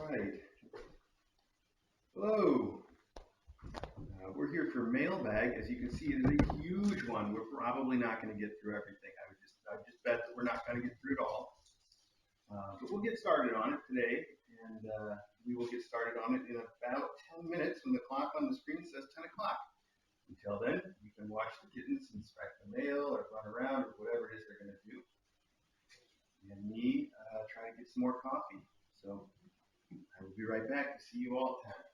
right. Hello. We're here for Mailbag. As you can see, it is a huge one. We're probably not going to get through everything. I just bet that we're not going to get through it all. But we'll get started on it today, and we will get started on it in about 10 minutes when the clock on the screen says 10 o'clock. Until then, you can watch the kittens inspect the mail or run around or whatever it is they're going to do. And me try to get some more coffee. So I will be right back to see you all at 10.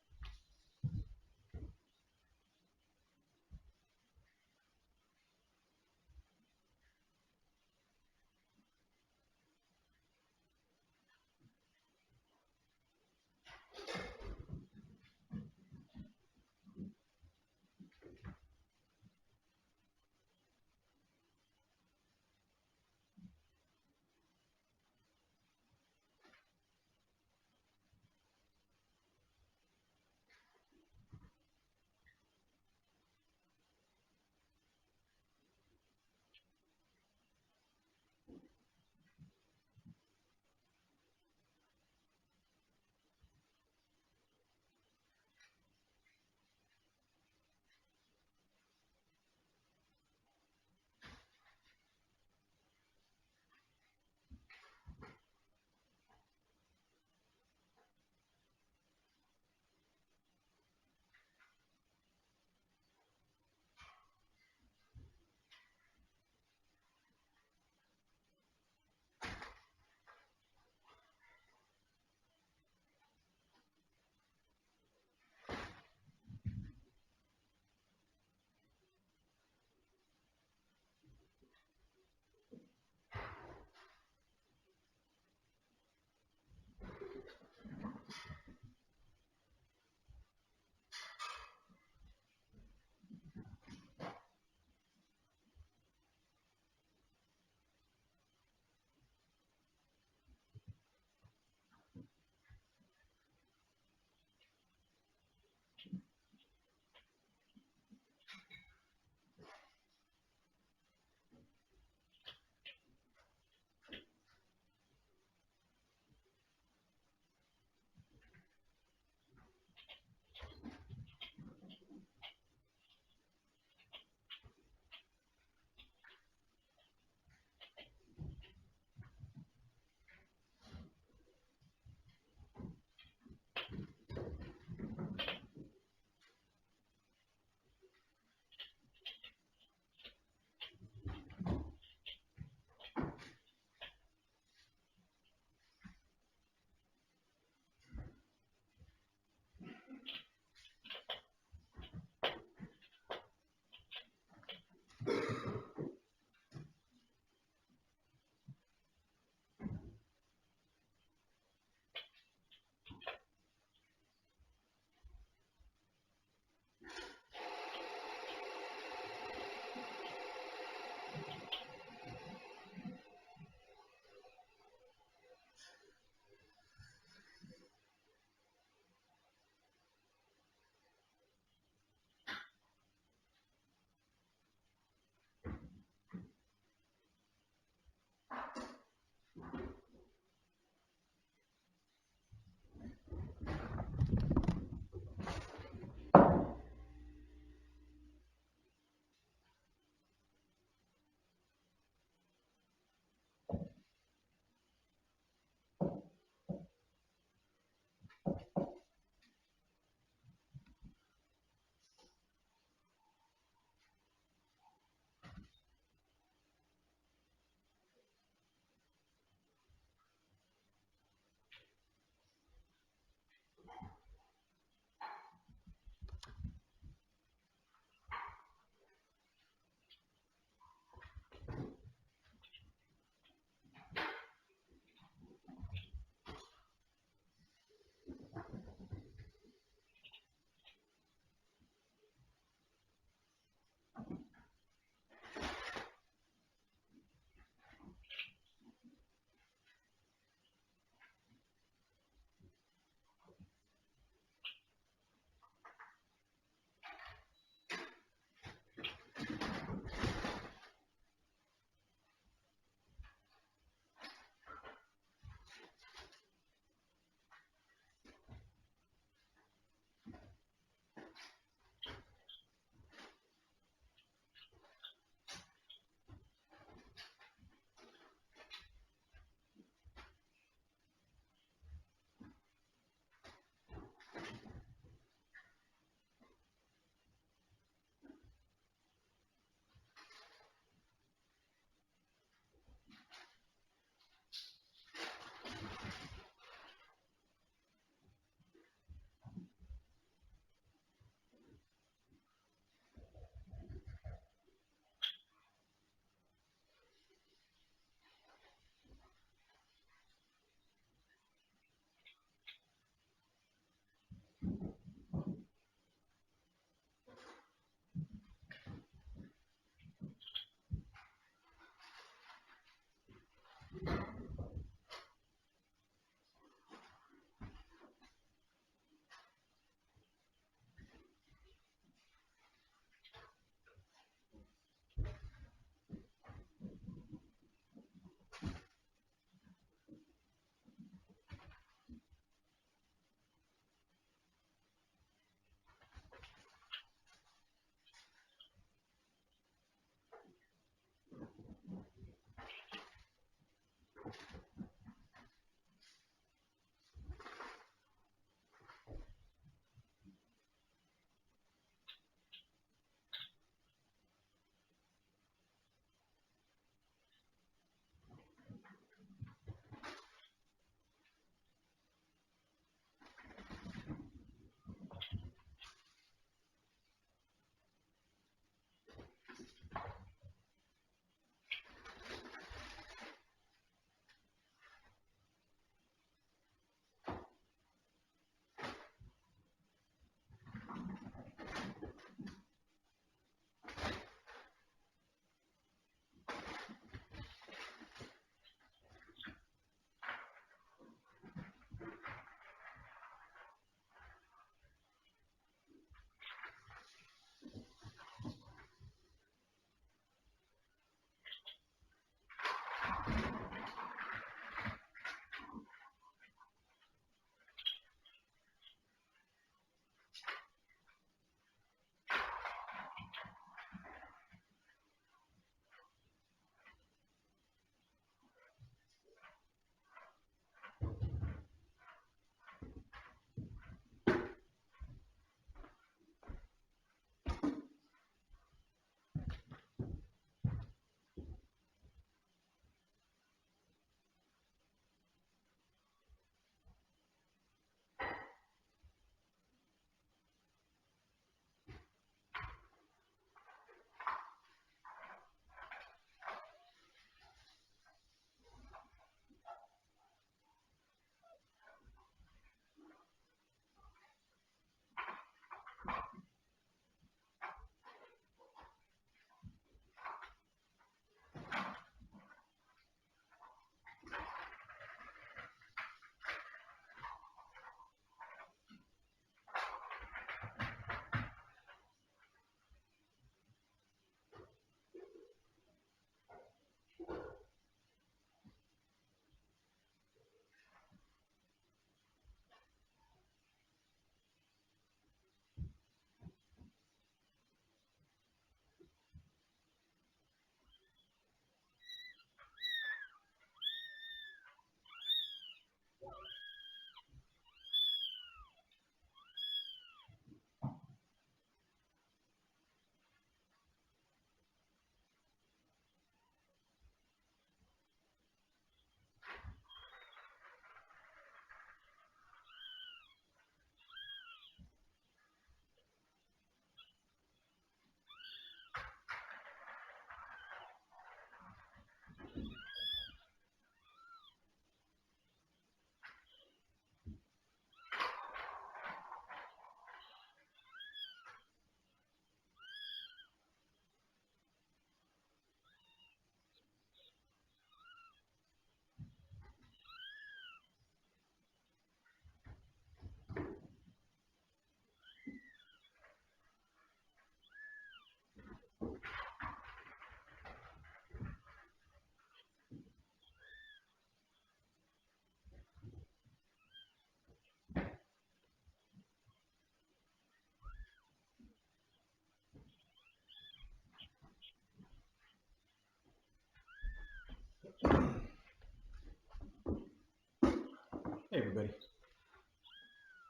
Hey everybody.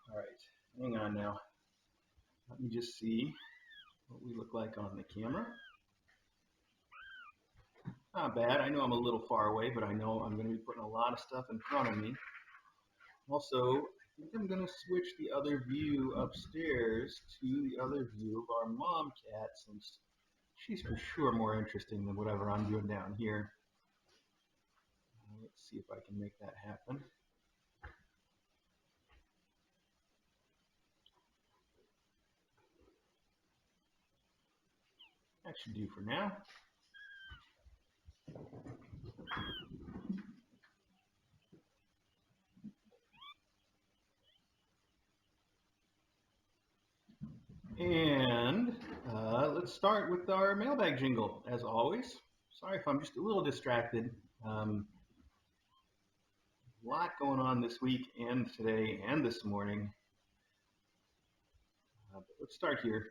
All right, hang on now. Let me just see what we look like on the camera. Not bad. I know I'm a little far away, but I know I'm going to be putting a lot of stuff in front of me. Also, I think I'm going to switch the other view upstairs to the other view of our mom cat, since she's for sure more interesting than whatever I'm doing down here. Let's see if I can make that happen. That should do for now. And let's start with our mailbag jingle, as always. Sorry if I'm just a little distracted. A lot going on this week and today and this morning. But let's start here.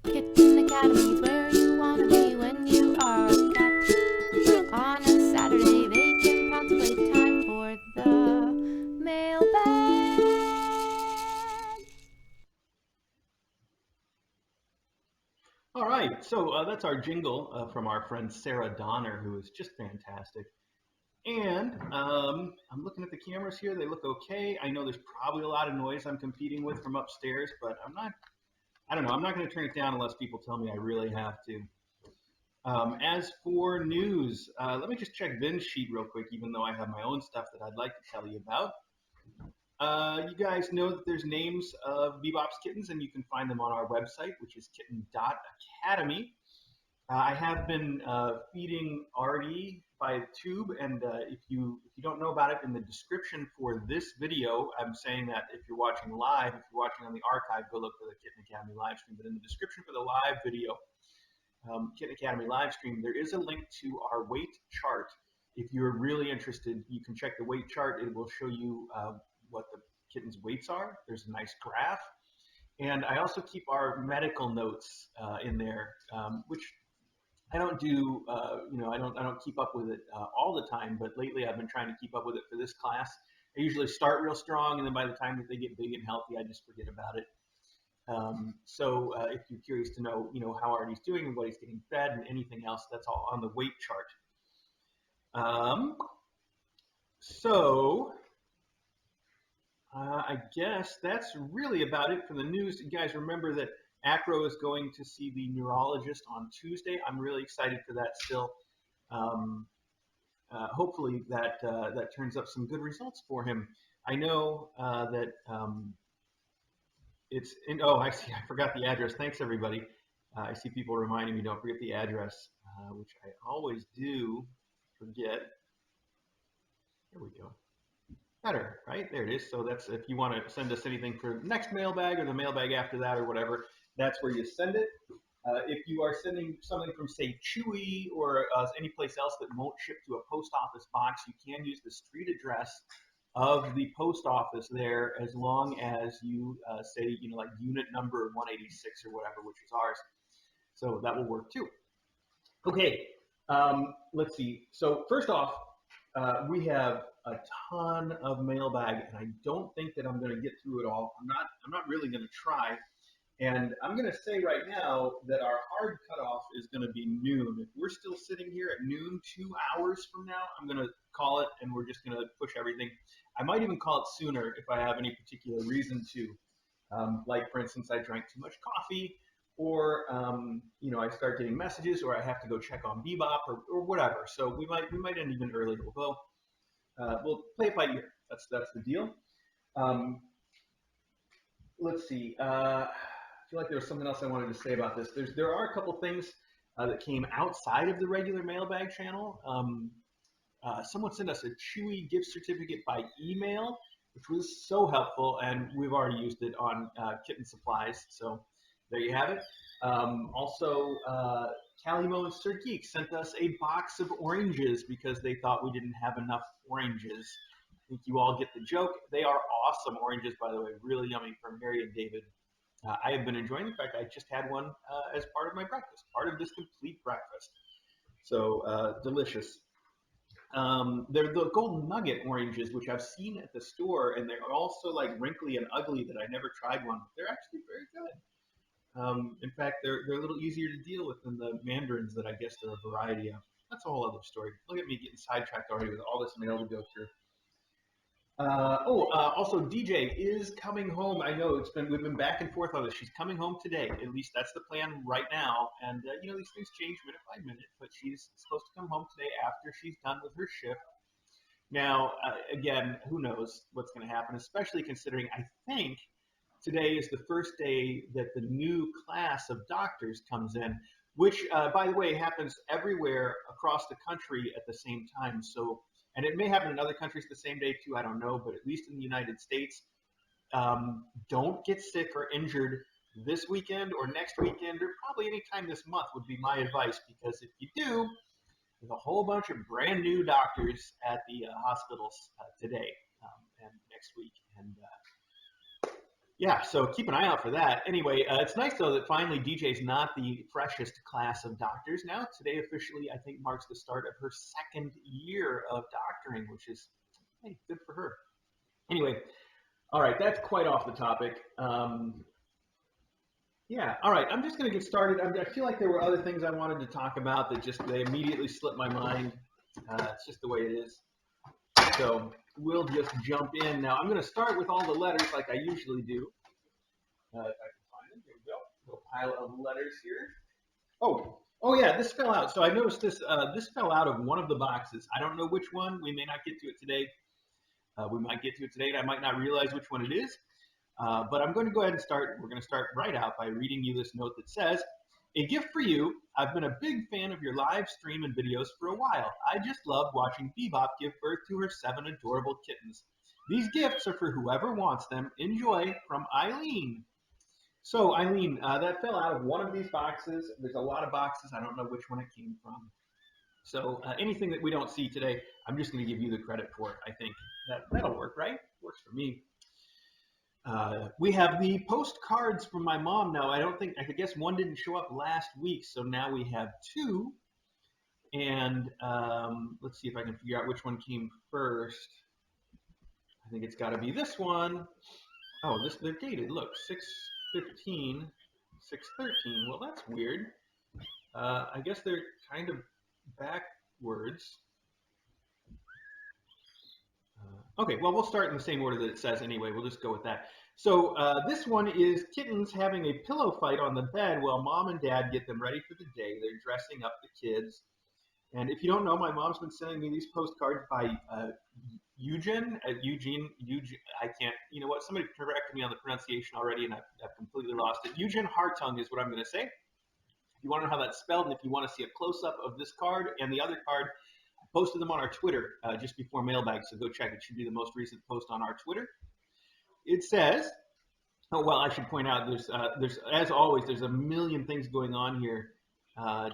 Kitten Academy's where you want to be when you are a cat. On a Saturday they can pounce, play time for the mailbag. All right, so that's our jingle from our friend Sarah Donner, who is just fantastic. And I'm looking at the cameras here. They look okay. I know there's probably a lot of noise I'm competing with from upstairs, but I don't know. I'm not going to turn it down unless people tell me I really have to. As for news, let me just check Vin's sheet real quick, even though I have my own stuff that I'd like to tell you about. You guys know that there's names of Bebop's kittens, and you can find them on our website, which is kitten.academy. I have been feeding Artie by tube, and if you don't know about it, in the description for this video, I'm saying that if you're watching live, if you're watching on the archive, go look for the Kitten Academy live stream. But in the description for the live video, Kitten Academy live stream, there is a link to our weight chart. If you're really interested, you can check the weight chart. It will show you what the kittens' weights are. There's a nice graph. And I also keep our medical notes in there, which I don't do, I don't keep up with it all the time, but lately I've been trying to keep up with it for this class. I usually start real strong, and then by the time that they get big and healthy, I just forget about it. So if you're curious to know, how Artie's doing and what he's getting fed and anything else, that's all on the weight chart. I guess that's really about it for the news. You guys remember that Acro is going to see the neurologist on Tuesday. I'm really excited for that still. Hopefully that turns up some good results for him. I know that it's in, oh, I see, I forgot the address. Thanks, everybody. I see people reminding me, don't forget the address, which I always do forget. There we go. Better, right? There it is. So that's, if you want to send us anything for the next mailbag or the mailbag after that or whatever, that's where you send it. If you are sending something from, say, Chewy or any place else that won't ship to a post office box, you can use the street address of the post office there, as long as you say, like unit number 186 or whatever, which is ours. So that will work too. Okay, let's see. So first off, we have a ton of mailbag, and I don't think that I'm going to get through it all. I'm not really going to try. And I'm going to say right now that our hard cutoff is going to be noon. If we're still sitting here at noon, 2 hours from now, I'm going to call it, and we're just going to push everything. I might even call it sooner if I have any particular reason to. Like, for instance, I drank too much coffee, or I start getting messages, or I have to go check on Bebop, or whatever. So we might end even earlier. We'll play it by ear. That's the deal. Let's see. I feel like there was something else I wanted to say about this. There are a couple things that came outside of the regular mailbag channel. Someone sent us a Chewy gift certificate by email, which was so helpful, and we've already used it on kitten supplies. So there you have it. Also, Calimo and Sir Geek sent us a box of oranges because they thought we didn't have enough oranges. I think you all get the joke. They are awesome oranges, by the way, really yummy, from Mary and David. I have been enjoying the fact I just had one as part of my breakfast, part of this complete breakfast. So delicious. They're the golden nugget oranges, which I've seen at the store, and they're also like wrinkly and ugly that I never tried one. They're actually very good. In fact, they're a little easier to deal with than the mandarins that I guess there are a variety of. That's a whole other story. Look at me getting sidetracked already with all this mail to go through. Also DJ is coming home. I know we've been back and forth on this. She's coming home today. At least that's the plan right now. And these things change minute by minute, but she's supposed to come home today after she's done with her shift. Now, again, who knows what's going to happen, especially considering I think today is the first day that the new class of doctors comes in, which, by the way, happens everywhere across the country at the same time. So, and it may happen in other countries the same day too, I don't know, but at least in the United States, don't get sick or injured this weekend or next weekend or probably any time this month would be my advice, because if you do, there's a whole bunch of brand new doctors at the hospitals today and next week. And yeah, so keep an eye out for that. Anyway, it's nice, though, that finally DJ's not the freshest class of doctors. Now, today officially, I think, marks the start of her second year of doctoring, which is, hey, good for her. Anyway, all right, that's quite off the topic. Yeah, all right, I'm just going to get started. I feel like there were other things I wanted to talk about that they immediately slipped my mind. It's just the way it is. So we'll just jump in. Now, I'm going to start with all the letters like I usually do. If I can find them, here we go. A little pile of letters here. Oh yeah, this fell out. So I noticed this fell out of one of the boxes. I don't know which one. We may not get to it today. We might get to it today, and I might not realize which one it is. But I'm going to go ahead and start. We're going to start right out by reading you this note that says, "A gift for you. I've been a big fan of your live stream and videos for a while. I just love watching Bebop give birth to her 7 adorable kittens. These gifts are for whoever wants them. Enjoy, from Eileen." So Eileen, that fell out of one of these boxes. There's a lot of boxes. I don't know which one it came from. So anything that we don't see today, I'm just going to give you the credit for it. I think that'll work, right? Works for me. We have the postcards from my mom now. I guess one didn't show up last week, so now we have 2. And let's see if I can figure out which one came first. I think it's got to be this one. Oh, they're dated. Look, 6/15, 6/13. Well, that's weird. I guess they're kind of backwards. Okay, well, we'll start in the same order that it says anyway. We'll just go with that. So this one is kittens having a pillow fight on the bed while mom and dad get them ready for the day. They're dressing up the kids. And if you don't know, my mom's been sending me these postcards by Eugene. I can't, you know what? Somebody corrected me on the pronunciation already, and I've completely lost it. Eugene Hartung is what I'm going to say. If you want to know how that's spelled, and if you want to see a close-up of this card and the other card, I posted them on our Twitter just before Mailbag, so go check. It should be the most recent post on our Twitter. It says, oh, well, I should point out, there's as always, there's a million things going on here.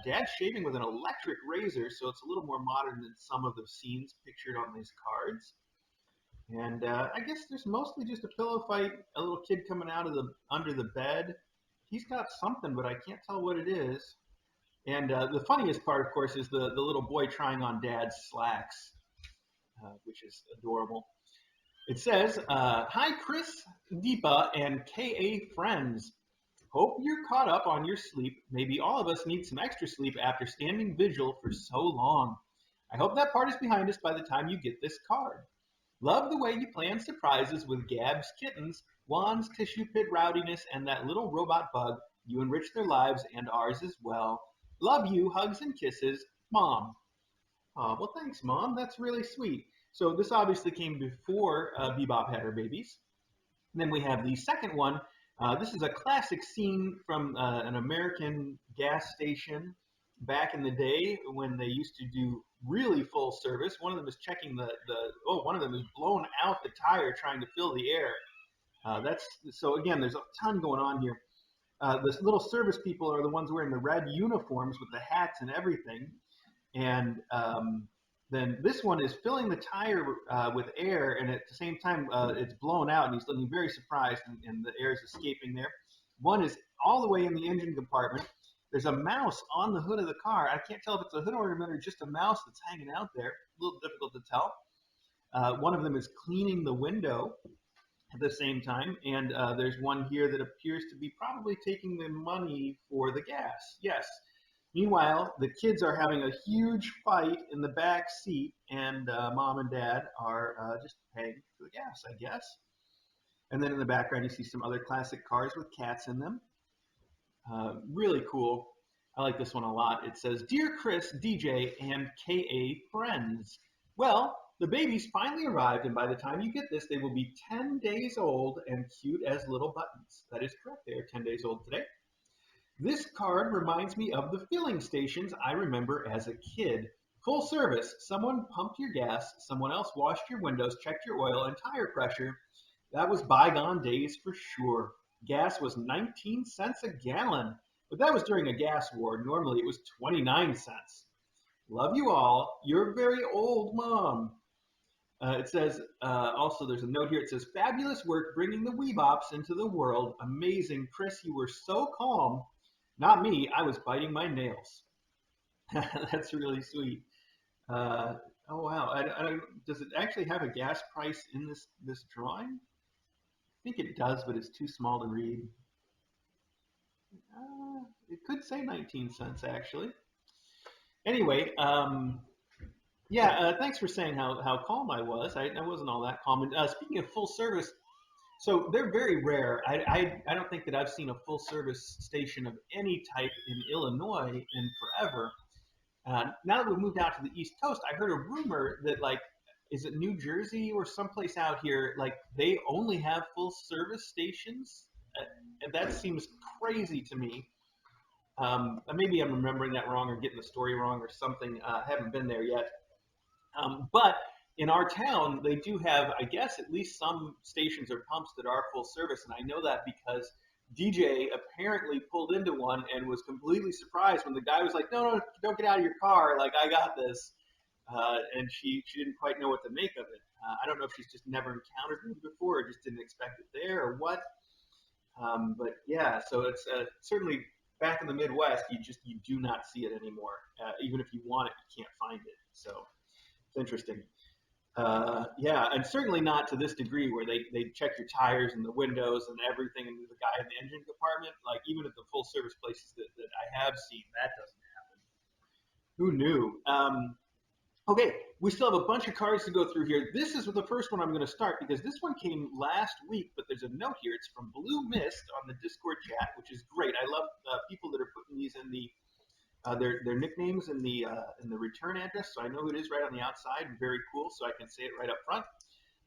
Dad's shaving with an electric razor, so it's a little more modern than some of the scenes pictured on these cards. And I guess there's mostly just a pillow fight, a little kid coming out of under the bed. He's got something, but I can't tell what it is. And the funniest part, of course, is the little boy trying on Dad's slacks, which is adorable. It says, "Hi, Chris, Deepa, and KA friends. Hope you're caught up on your sleep. Maybe all of us need some extra sleep after standing vigil for so long. I hope that part is behind us by the time you get this card. Love the way you plan surprises with Gab's kittens, Juan's tissue pit rowdiness, and that little robot bug. You enrich their lives and ours as well. Love you, hugs and kisses, Mom." Oh, well, thanks, Mom. That's really sweet. So this obviously came before Bebop had her babies. And then we have the second one. This is a classic scene from an American gas station back in the day when they used to do really full service. One of them is checking one of them is blowing out the tire trying to fill the air. So again, there's a ton going on here. The little service people are the ones wearing the red uniforms with the hats and everything. And then this one is filling the tire with air, and at the same time, it's blown out, and he's looking very surprised, and the air is escaping there. One is all the way in the engine compartment. There's a mouse on the hood of the car. I can't tell if it's a hood ornament or just a mouse that's hanging out there. A little difficult to tell. One of them is cleaning the window at the same time, and there's one here that appears to be probably taking the money for the gas. Yes. Meanwhile, the kids are having a huge fight in the back seat, and mom and dad are just paying for the gas, I guess. And then in the background, you see some other classic cars with cats in them. Really cool. I like this one a lot. It says, "Dear Chris, DJ, and KA friends. Well, the babies finally arrived, and by the time you get this, they will be 10 days old and cute as little buttons." That is correct. They are 10 days old today. "This card reminds me of the filling stations I remember as a kid. Full service. Someone pumped your gas, someone else washed your windows, checked your oil and tire pressure. That was bygone days for sure. Gas was 19 cents a gallon, but that was during a gas war. Normally it was 29 cents. Love you all. Your very old mom." It says, also there's a note here. It says, "Fabulous work bringing the Weebops into the world. Amazing. Chris, you were so calm. Not me. I was biting my nails." That's really sweet. Oh, wow. Does it actually have a gas price in this drawing? I think it does, but it's too small to read. It could say 19 cents, actually. Anyway, yeah, thanks for saying how calm I was. I wasn't all that calm. And speaking of full service, so they're very rare. I don't think that I've seen a full service station of any type in Illinois in forever. Now that we've moved out to the East Coast, I heard a rumor that, like, is it New Jersey or someplace out here, like, they only have full service stations? And that seems crazy to me. Maybe I'm remembering that wrong or getting the story wrong or something. I haven't been there yet. But in our town, they do have, I guess, at least some stations or pumps that are full service. And I know that because DJ apparently pulled into one and was completely surprised when the guy was like, "No, don't get out of your car. Like, I got this." And she didn't quite know what to make of it. I don't know if she's just never encountered it before or just didn't expect it there or what. But yeah, so it's certainly back in the Midwest, you do not see it anymore. Even if you want it, you can't find it. So it's interesting. Yeah, and certainly not to this degree where they check your tires and the windows and everything and the guy in the engine compartment. Like, even at the full service places that I have seen, that doesn't happen. Who knew? Okay, we still have a bunch of cards to go through here. This is the first one I'm going to start because this one came last week, but there's a note here. It's from Blue Mist on the Discord chat, which is great. I love people that are putting these in the their nicknames in the return address, so I know who it is right on the outside. Very cool, so I can say it right up front.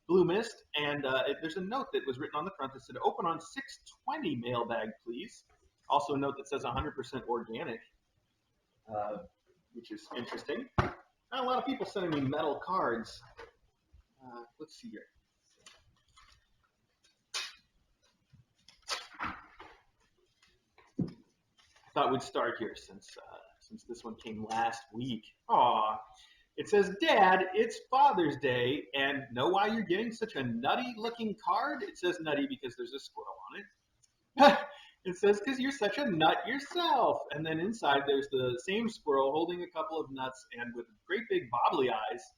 Blue Mist, and there's a note that was written on the front that said, "Open on 6/20 mailbag, please." Also a note that says 100% organic, which is interesting. Not a lot of people sending me metal cards. Let's see here. I thought we'd start here since this one came last week. Aw. It says, "Dad, it's Father's Day, and know why you're getting such a nutty-looking card?" It says nutty because there's a squirrel on it. It says, "Because you're such a nut yourself." And then inside there's the same squirrel holding a couple of nuts and with great big bobbly eyes.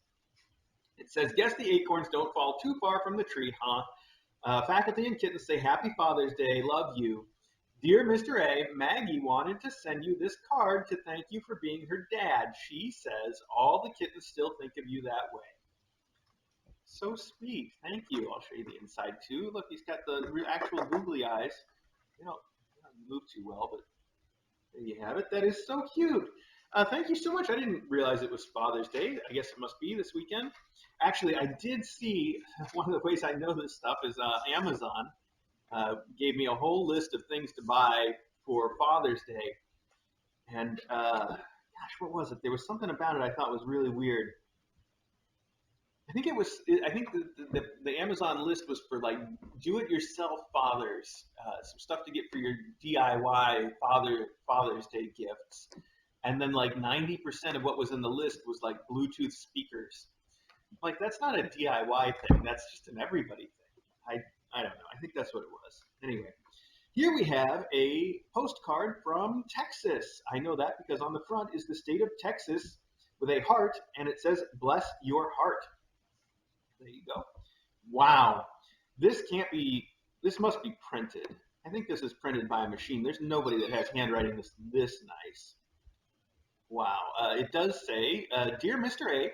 It says, "Guess the acorns don't fall too far from the tree, huh? Faculty and kittens say Happy Father's Day. Love you. Dear Mr. A, Maggie wanted to send you this card to thank you for being her dad. She says all the kittens still think of you that way." So sweet. Thank you. I'll show you the inside too. Look, he's got the actual googly eyes. They don't move too well, but there you have it. That is so cute. Thank you so much. I didn't realize it was Father's Day. I guess it must be this weekend. Actually, I did see, one of the ways I know this stuff is Amazon gave me a whole list of things to buy for Father's Day. And gosh, what was it? There was something about it I thought was really weird. I think the Amazon list was for, like, do-it-yourself fathers, some stuff to get for your DIY Father's Day gifts, and then like 90% of what was in the list was like Bluetooth speakers. Like, that's not a DIY thing. That's just an everybody thing. I don't know. I think that's what it was. Anyway, Here we have a postcard from Texas. I know that because on the front is the state of Texas with a heart, and it says, "Bless your heart." There you go. Wow. This can't be, this must be printed. I think this is printed by a machine. There's nobody that has handwriting this nice. Wow. It does say, "Dear Mr. A,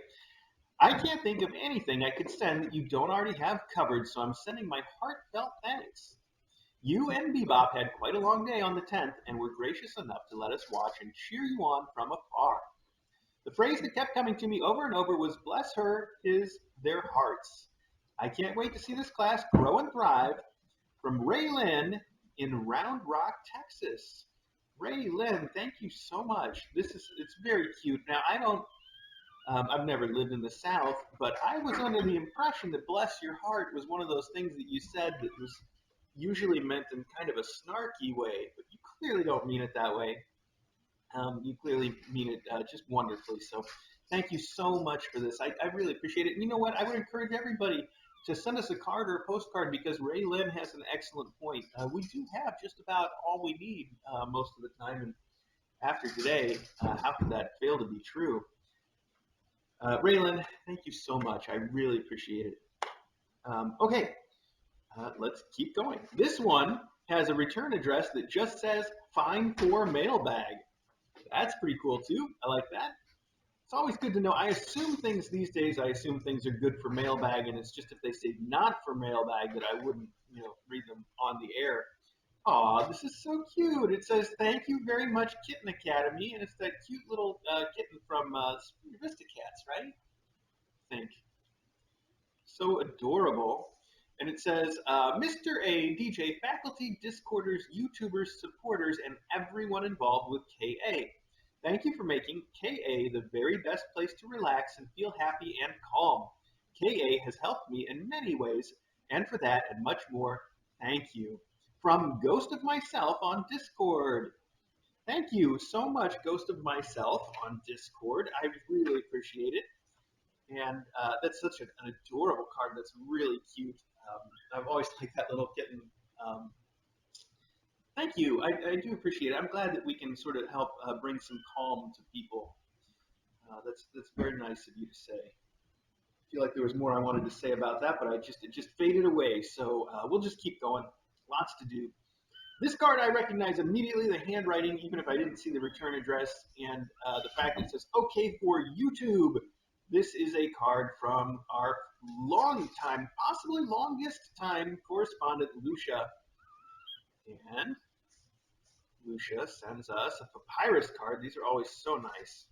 I can't think of anything I could send that you don't already have covered, so I'm sending my heartfelt thanks. You and Bebop had quite a long day on the 10th and were gracious enough to let us watch and cheer you on from afar. The phrase that kept coming to me over and over was, 'Bless her, his, their hearts.' I can't wait to see this class grow and thrive." From Ray Lynn in Round Rock, Texas. Ray Lynn, thank you so much. It's very cute. Now, I've never lived in the South, but I was under the impression that "bless your heart" was one of those things that you said that was usually meant in kind of a snarky way, but you clearly don't mean it that way. You clearly mean it just wonderfully. So thank you so much for this. I really appreciate it. And you know what? I would encourage everybody to send us a card or a postcard because Ray Lynn has an excellent point. We do have just about all we need most of the time. And after today, how could that fail to be true? Ray Lynn, thank you so much. I really appreciate it. Okay, let's keep going. This one has a return address that just says "Fine for Mailbag." That's pretty cool too. I like that. It's always good to know. I assume things these days, I assume things are good for mailbag, and it's just if they say not for mailbag that I wouldn't, read them on the air. Aw, this is so cute. It says, "Thank you very much, Kitten Academy," and it's that cute little kitten from Vista Cats, right? I think. So adorable. And it says, "Mr. A, DJ, faculty, Discorders, YouTubers, supporters, and everyone involved with KA. Thank you for making KA the very best place to relax and feel happy and calm. KA has helped me in many ways, and for that and much more, thank you. From Ghost of Myself on Discord." Thank you so much, Ghost of Myself on Discord. I really appreciate it. And that's such an adorable card. That's really cute. I've always liked that little kitten. Um, Thank you. I do appreciate it. I'm glad that we can sort of help bring some calm to people. That's very nice of you to say. I feel like there was more I wanted to say about that, but it just faded away. So we'll just keep going. Lots to do. This card I recognize immediately, the handwriting, even if I didn't see the return address, and the fact that it says "OK for YouTube." This is a card from our long time, possibly longest time correspondent, Lucia. And Lucia sends us a papyrus card. These are always so nice.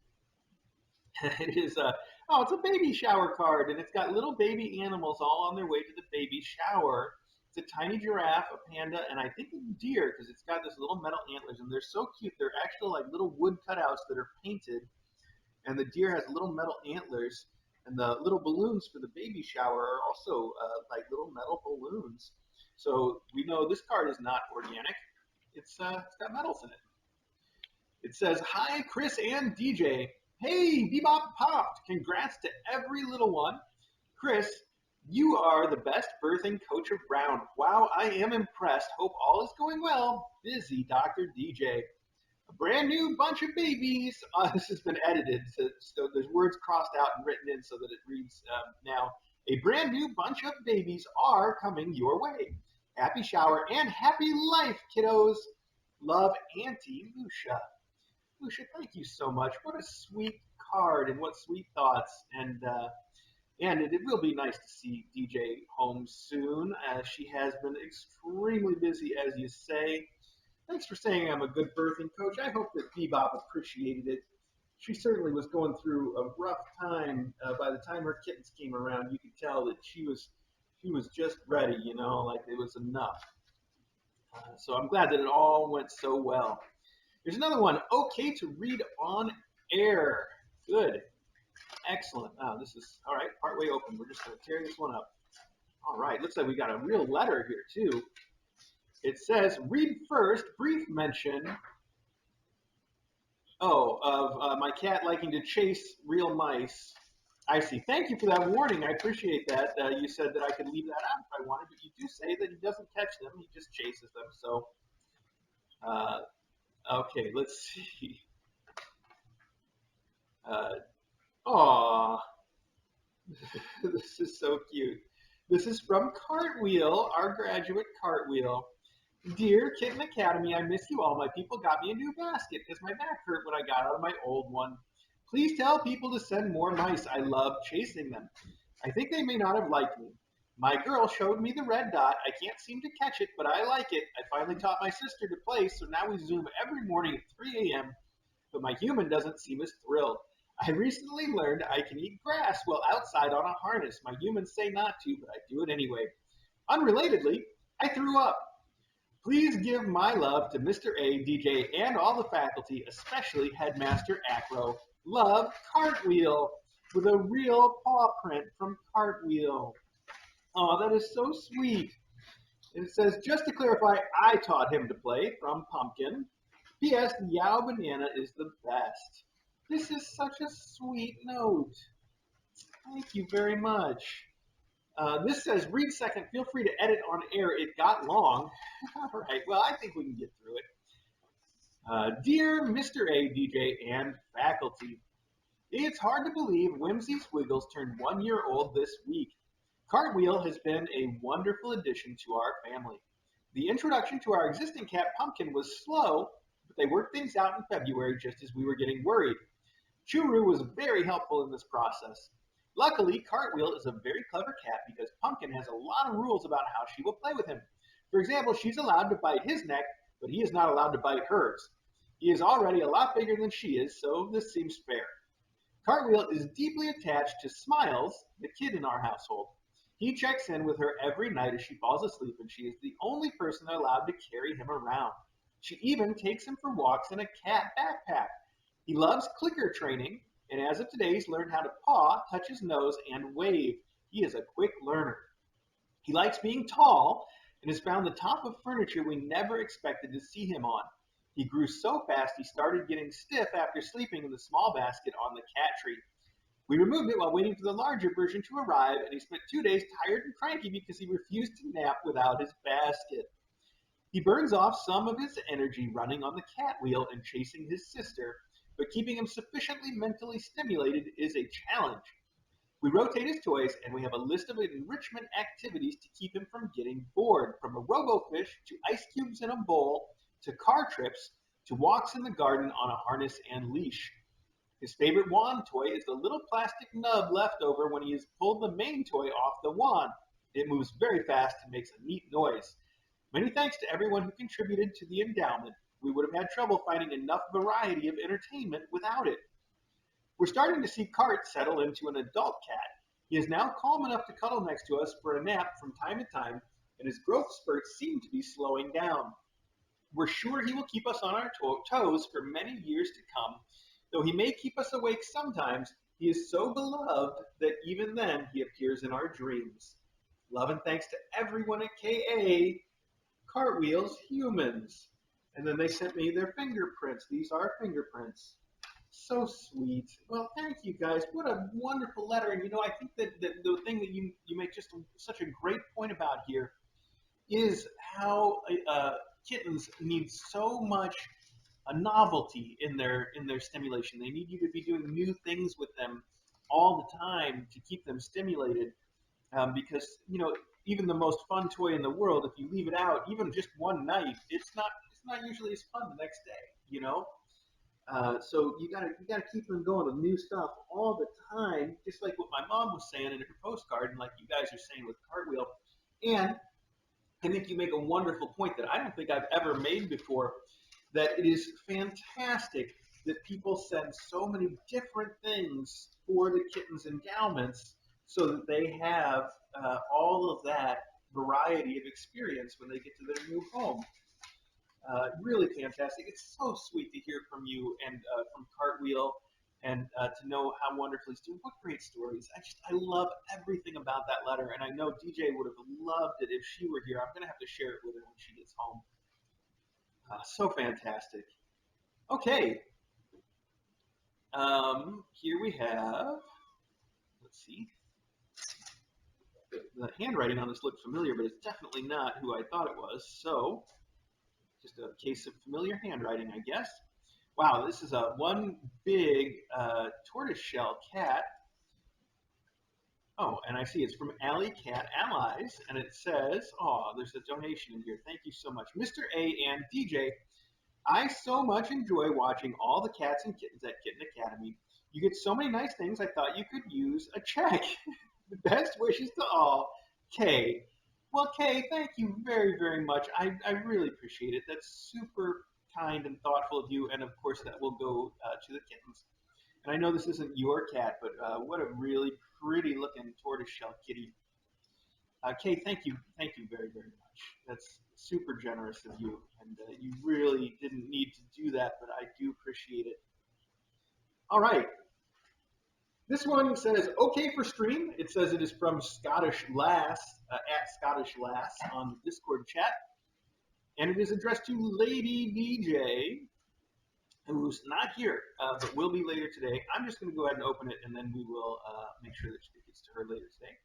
It is it's a baby shower card, and it's got little baby animals all on their way to the baby shower. It's a tiny giraffe, a panda, and I think a deer because it's got this little metal antlers, and they're so cute. They're actual like little wood cutouts that are painted, and the deer has little metal antlers, and the little balloons for the baby shower are also like little metal balloons. So we know this card is not organic. It's got metals in it. It says, "Hi, Chris and DJ. Hey, Bebop popped. Congrats to every little one. Chris, you are the best birthing coach around. Wow, I am impressed. Hope all is going well. Busy Dr. DJ. A brand new bunch of babies." This has been edited, so there's words crossed out and written in so that it reads now. "A brand new bunch of babies are coming your way. Happy shower and happy life, kiddos. Love, Auntie Lucia." Lucia, thank you so much. What a sweet card and what sweet thoughts. And it will be nice to see DJ home soon, as she has been extremely busy, as you say. Thanks for saying I'm a good birthing coach. I hope that Bebop appreciated it. She certainly was going through a rough time. By the time her kittens came around, you could tell that she was just ready, like it was enough. So I'm glad that it all went so well. There's another one. "Okay to read on air." Good. Excellent. This is, all right, partway open. We're just going to tear this one up. All right. Looks like we got a real letter here, too. It says, "Read first, brief mention, of my cat liking to chase real mice." I see. Thank you for that warning. I appreciate that. You said that I could leave that out if I wanted, but you do say that he doesn't catch them. He just chases them. So Uh, okay, let's see. Aw, this is so cute. This is from Cartwheel, our graduate Cartwheel. Dear Kitten Academy, I miss you all. My people got me a new basket because my back hurt when I got out of my old one. Please tell people to send more mice. I love chasing them. I think they may not have liked me. My girl showed me the red dot. I can't seem to catch it, but I like it. I finally taught my sister to play, so now we zoom every morning at 3 a.m., but my human doesn't seem as thrilled. I recently learned I can eat grass while outside on a harness. My humans say not to, but I do it anyway. Unrelatedly, I threw up. Please give my love to Mr. A, DJ, and all the faculty, especially Headmaster Acro. Love, Cartwheel, with a real paw print from Cartwheel. Oh, that is so sweet. And it says, just to clarify, I taught him to play from Pumpkin. P.S. Yao Banana is the best. This is such a sweet note. Thank you very much. This says, read second. Feel free to edit on air. It got long. All right. Well, I think we can get through it. Dear Mr. A, DJ, and faculty, it's hard to believe Whimsy Squiggles turned 1 year old this week. Cartwheel has been a wonderful addition to our family. The introduction to our existing cat Pumpkin was slow, but they worked things out in February just as we were getting worried. Churu was very helpful in this process. Luckily, Cartwheel is a very clever cat because Pumpkin has a lot of rules about how she will play with him. For example, she's allowed to bite his neck, but he is not allowed to bite hers. He is already a lot bigger than she is, so this seems fair. Cartwheel is deeply attached to Smiles, the kid in our household. He checks in with her every night as she falls asleep, and she is the only person allowed to carry him around. She even takes him for walks in a cat backpack. He loves clicker training, and as of today, he's learned how to paw, touch his nose, and wave. He is a quick learner. He likes being tall and has found the top of furniture we never expected to see him on. He grew so fast he started getting stiff after sleeping in the small basket on the cat tree. We removed it while waiting for the larger version to arrive, and he spent 2 days tired and cranky because he refused to nap without his basket. He burns off some of his energy running on the cat wheel and chasing his sister, but keeping him sufficiently mentally stimulated is a challenge. We rotate his toys, and we have a list of enrichment activities to keep him from getting bored, from a robo-fish to ice cubes in a bowl to car trips to walks in the garden on a harness and leash. His favorite wand toy is the little plastic nub left over when he has pulled the main toy off the wand. It moves very fast and makes a neat noise. Many thanks to everyone who contributed to the endowment. We would have had trouble finding enough variety of entertainment without it. We're starting to see Cart settle into an adult cat. He is now calm enough to cuddle next to us for a nap from time to time, and his growth spurts seem to be slowing down. We're sure he will keep us on our toes for many years to come. Though he may keep us awake sometimes, he is so beloved that even then he appears in our dreams. Love and thanks to everyone at KA, Cartwheel's Humans. And then they sent me their fingerprints. These are fingerprints. So sweet. Well, thank you guys. What a wonderful letter. And I think that the thing that you make just such a great point about here is how kittens need so much a novelty in their stimulation. They need you to be doing new things with them all the time to keep them stimulated. Because even the most fun toy in the world, if you leave it out even just one night, it's not usually as fun the next day. So you gotta keep them going with new stuff all the time, just like what my mom was saying in her postcard, and like you guys are saying with Cartwheel. And I think you make a wonderful point that I don't think I've ever made before, that it is fantastic that people send so many different things for the kittens' endowments so that they have all of that variety of experience when they get to their new home. Really fantastic. It's so sweet to hear from you and from Cartwheel, and to know how wonderfully he's doing. What great stories. I love everything about that letter, and I know DJ would have loved it if she were here. I'm going to have to share it with her when she gets home. So fantastic. Okay. Here we have, let's see. The handwriting on this looked familiar, but it's definitely not who I thought it was. So just a case of familiar handwriting, I guess. Wow, this is one big tortoiseshell cat. Oh, and I see it's from Alley Cat Allies, and it says, oh, there's a donation in here. Thank you so much. Mr. A and DJ, I so much enjoy watching all the cats and kittens at Kitten Academy. You get so many nice things, I thought you could use a check. Best wishes to all, Kay. Well, Kay, thank you very, very much. I really appreciate it. That's super kind and thoughtful of you, and of course that will go to the kittens. And I know this isn't your cat, but what a really pretty looking tortoiseshell kitty. Kay, thank you very, very much. That's super generous of you, and you really didn't need to do that, but I do appreciate it. All right. This one says, okay for stream. It says it is from Scottish Lass, at Scottish Lass on the Discord chat. And it is addressed to Lady DJ, who's not here, but will be later today. I'm just going to go ahead and open it, and then we will make sure that she gets to her later today.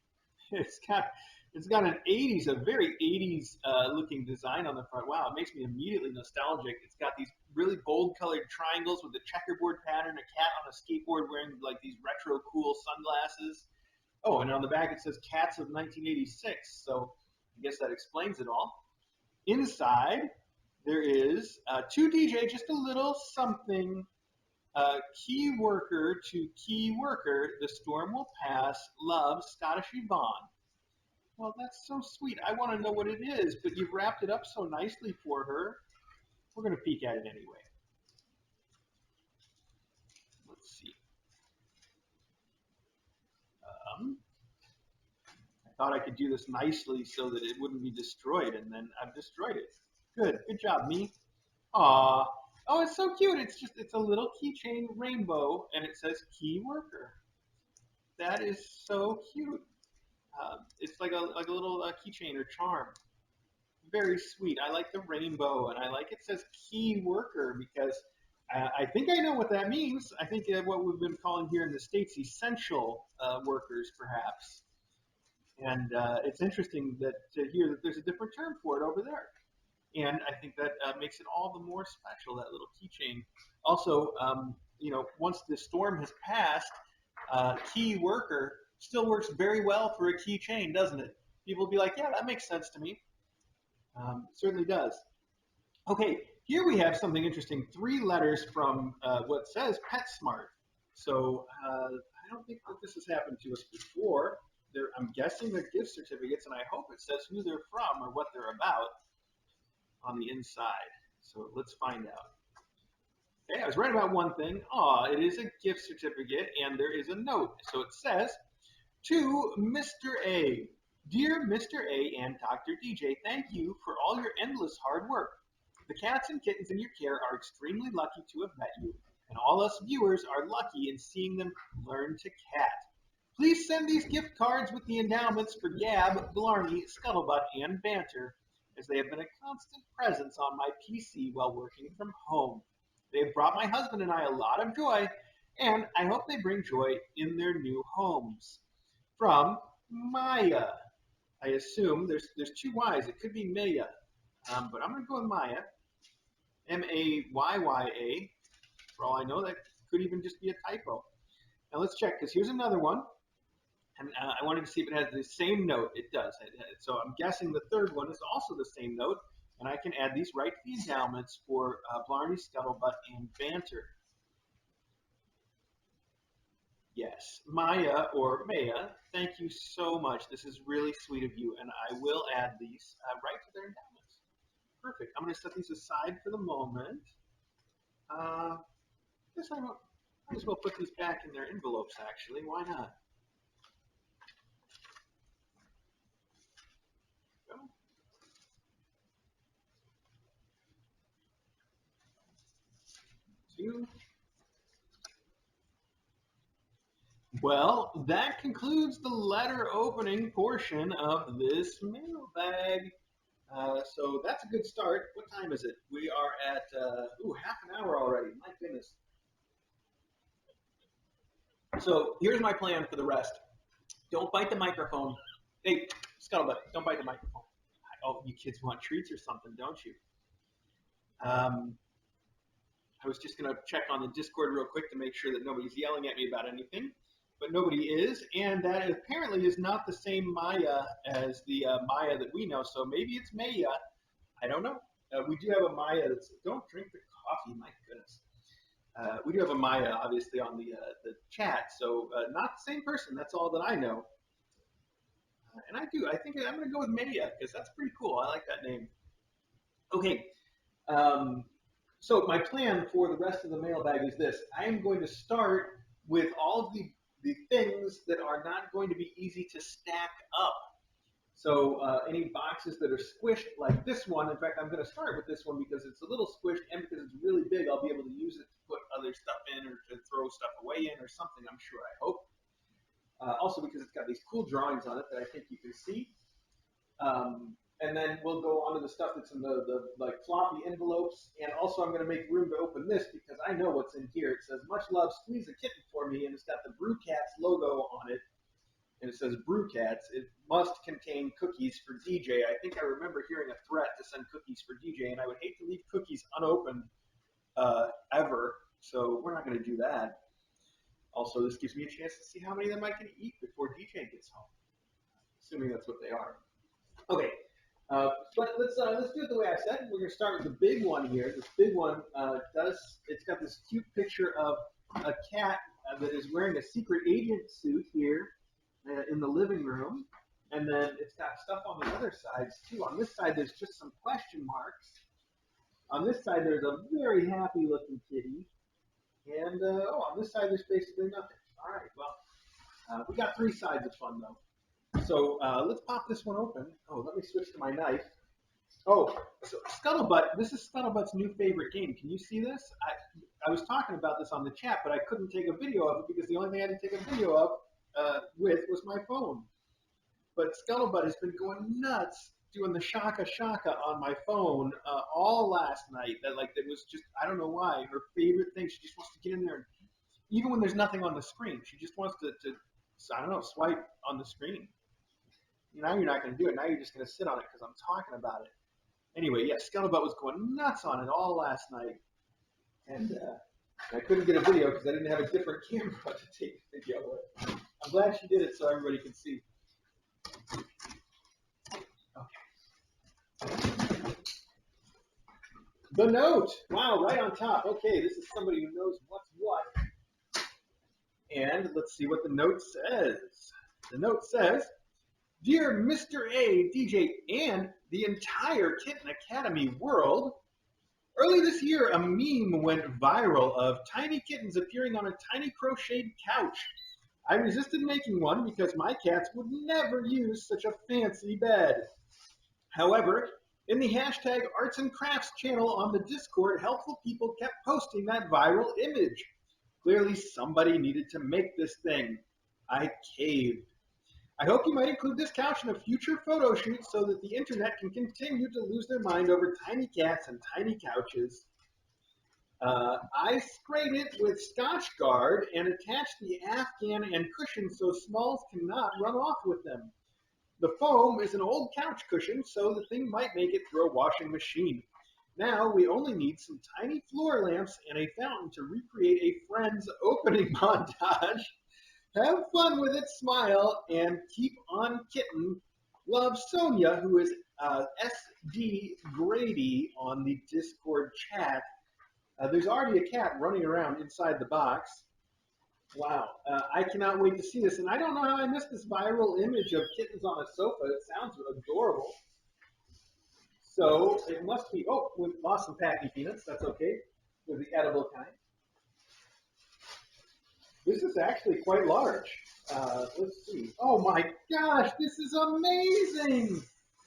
It's got an 80s, a very 80s looking design on the front. Wow, it makes me immediately nostalgic. It's got these really bold colored triangles with the checkerboard pattern, a cat on a skateboard wearing like these retro cool sunglasses. Oh, and on the back it says Cats of 1986, so I guess that explains it all. Inside, there is to DJ, just a little something. Key worker to key worker, the storm will pass. Love, Scottish Yvonne. Well, that's so sweet. I want to know what it is, but you've wrapped it up so nicely for her. We're going to peek at it anyway. Let's see. I thought I could do this nicely so that it wouldn't be destroyed, and then I've destroyed it. Good job, me. Aw. Oh, it's so cute. It's a little keychain rainbow, and it says key worker. That is so cute. It's like a little keychain or charm. Very sweet. I like the rainbow, and I like it says key worker because I think I know what that means. I think what we've been calling here in the States essential workers, perhaps. And it's interesting to hear that there's a different term for it over there. And I think that makes it all the more special, that little keychain. Also, once the storm has passed, key worker still works very well for a keychain, doesn't it? People will be like, yeah, that makes sense to me. It certainly does. Okay, here we have something interesting. 3 letters from what says PetSmart. So I don't think that this has happened to us before. I'm guessing they're gift certificates, and I hope it says who they're from or what they're about on the inside. So let's find out. Okay, I was right about one thing. It is a gift certificate, and there is a note. So it says, to Mr. A. Dear Mr. A and Dr. DJ, thank you for all your endless hard work. The cats and kittens in your care are extremely lucky to have met you, and all us viewers are lucky in seeing them learn to cat. Please send these gift cards with the endowments for Gab, Blarney, Scuttlebutt, and Banter, as they have been a constant presence on my PC while working from home. They have brought my husband and I a lot of joy, and I hope they bring joy in their new homes. From Maya. I assume there's 2 Y's. It could be Maya, but I'm going to go with Maya. Mayya. For all I know, that could even just be a typo. Now let's check, because here's another one. And I wanted to see if it has the same note. It does. So I'm guessing the third one is also the same note, and I can add these right to the endowments for Blarney, Scuttlebutt, and Banter. Yes, Maya or Maya, thank you so much. This is really sweet of you, and I will add these right to their endowments. Perfect. I'm going to set these aside for the moment. I guess I might as well put these back in their envelopes, actually. Why not? Two. Well, that concludes the letter opening portion of this mailbag. So that's a good start. What time is it? We are at half an hour already. My goodness. So here's my plan for the rest. Don't bite the microphone. Hey, Scuttlebutt, don't bite the microphone. Oh, you kids want treats or something, don't you? I was just going to check on the Discord real quick to make sure that nobody's yelling at me about anything, but nobody is, and that apparently is not the same Maya as the Maya that we know, so maybe it's Maya. I don't know. We do have a Maya that's, don't drink the coffee, my goodness. We do have a Maya, obviously, on the chat, so not the same person. That's all that I know. And I think I'm going to go with Maya, because that's pretty cool. I like that name. Okay. So my plan for the rest of the mailbag is this. I am going to start with all of the things that are not going to be easy to stack up. So any boxes that are squished like this one, in fact, I'm going to start with this one because it's a little squished and because it's really big, I'll be able to use it to put other stuff in or to throw stuff away in or something, I'm sure, I hope. Also because it's got these cool drawings on it that I think you can see. And then we'll go on to the stuff that's in the like floppy envelopes. And also I'm going to make room to open this because I know what's in here. It says, "Much love, squeeze a kitten for me." And it's got the Brew Cats logo on it. And it says Brew Cats. It must contain cookies for DJ. I think I remember hearing a threat to send cookies for DJ. And I would hate to leave cookies unopened ever. So we're not going to do that. Also, this gives me a chance to see how many of them I can eat before DJ gets home. Assuming that's what they are. Okay. But let's do it the way I said. We're going to start with the big one here. This big one it's got this cute picture of a cat that is wearing a secret agent suit here in the living room. And then it's got stuff on the other sides too. On this side, there's just some question marks. On this side, there's a very happy looking kitty. And on this side, there's basically nothing. All right, well, we got three sides of fun though. So let's pop this one open. Oh, let me switch to my knife. Oh, so Scuttlebutt, this is Scuttlebutt's new favorite game. Can you see this? I was talking about this on the chat, but I couldn't take a video of it because the only thing I had to take a video of with was my phone. But Scuttlebutt has been going nuts doing the shaka shaka on my phone all last night. That was just, I don't know why, her favorite thing. She just wants to get in there, and even when there's nothing on the screen, she just wants to I don't know, swipe on the screen. Now you're not going to do it. Now you're just going to sit on it because I'm talking about it. Anyway, yeah, Scuttlebutt was going nuts on it all last night. And I couldn't get a video because I didn't have a different camera to take the video with. I'm glad she did it so everybody can see. Okay. The note. Wow, right on top. Okay, this is somebody who knows what's what. And let's see what the note says. The note says, "Dear Mr. A, DJ, and the entire Kitten Academy world, early this year a meme went viral of tiny kittens appearing on a tiny crocheted couch. I resisted making one because my cats would never use such a fancy bed. However, in the hashtag Arts and Crafts channel on the Discord, helpful people kept posting that viral image. Clearly somebody needed to make this thing. I caved. I hope you might include this couch in a future photo shoot so that the internet can continue to lose their mind over tiny cats and tiny couches. I sprayed it with Scotch Guard and attached the Afghan and cushion so Smalls cannot run off with them. The foam is an old couch cushion, so the thing might make it through a washing machine. Now we only need some tiny floor lamps and a fountain to recreate a Friends opening montage. Have fun with it, smile, and keep on kitten. Love, Sonia, who is SD Grady on the Discord chat." There's already a cat running around inside the box. Wow, I cannot wait to see this. And I don't know how I missed this viral image of kittens on a sofa. It sounds adorable. So it must be, oh, we lost some Packy peanuts. That's okay. They're the edible kind. This is actually quite large. Let's see. Oh my gosh, this is amazing.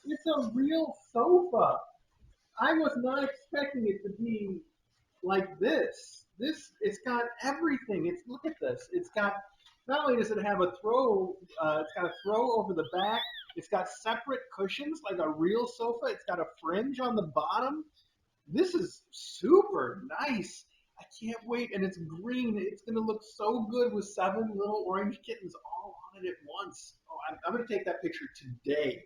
It's a real sofa. I was not expecting it to be like this. It's got everything. Look at this. It's got, not only does it have a throw, it's got a throw over the back. It's got separate cushions like a real sofa. It's got a fringe on the bottom. This is super nice. I can't wait. And it's green. It's going to look so good with 7 little orange kittens all on it at once. Oh, I'm going to take that picture today.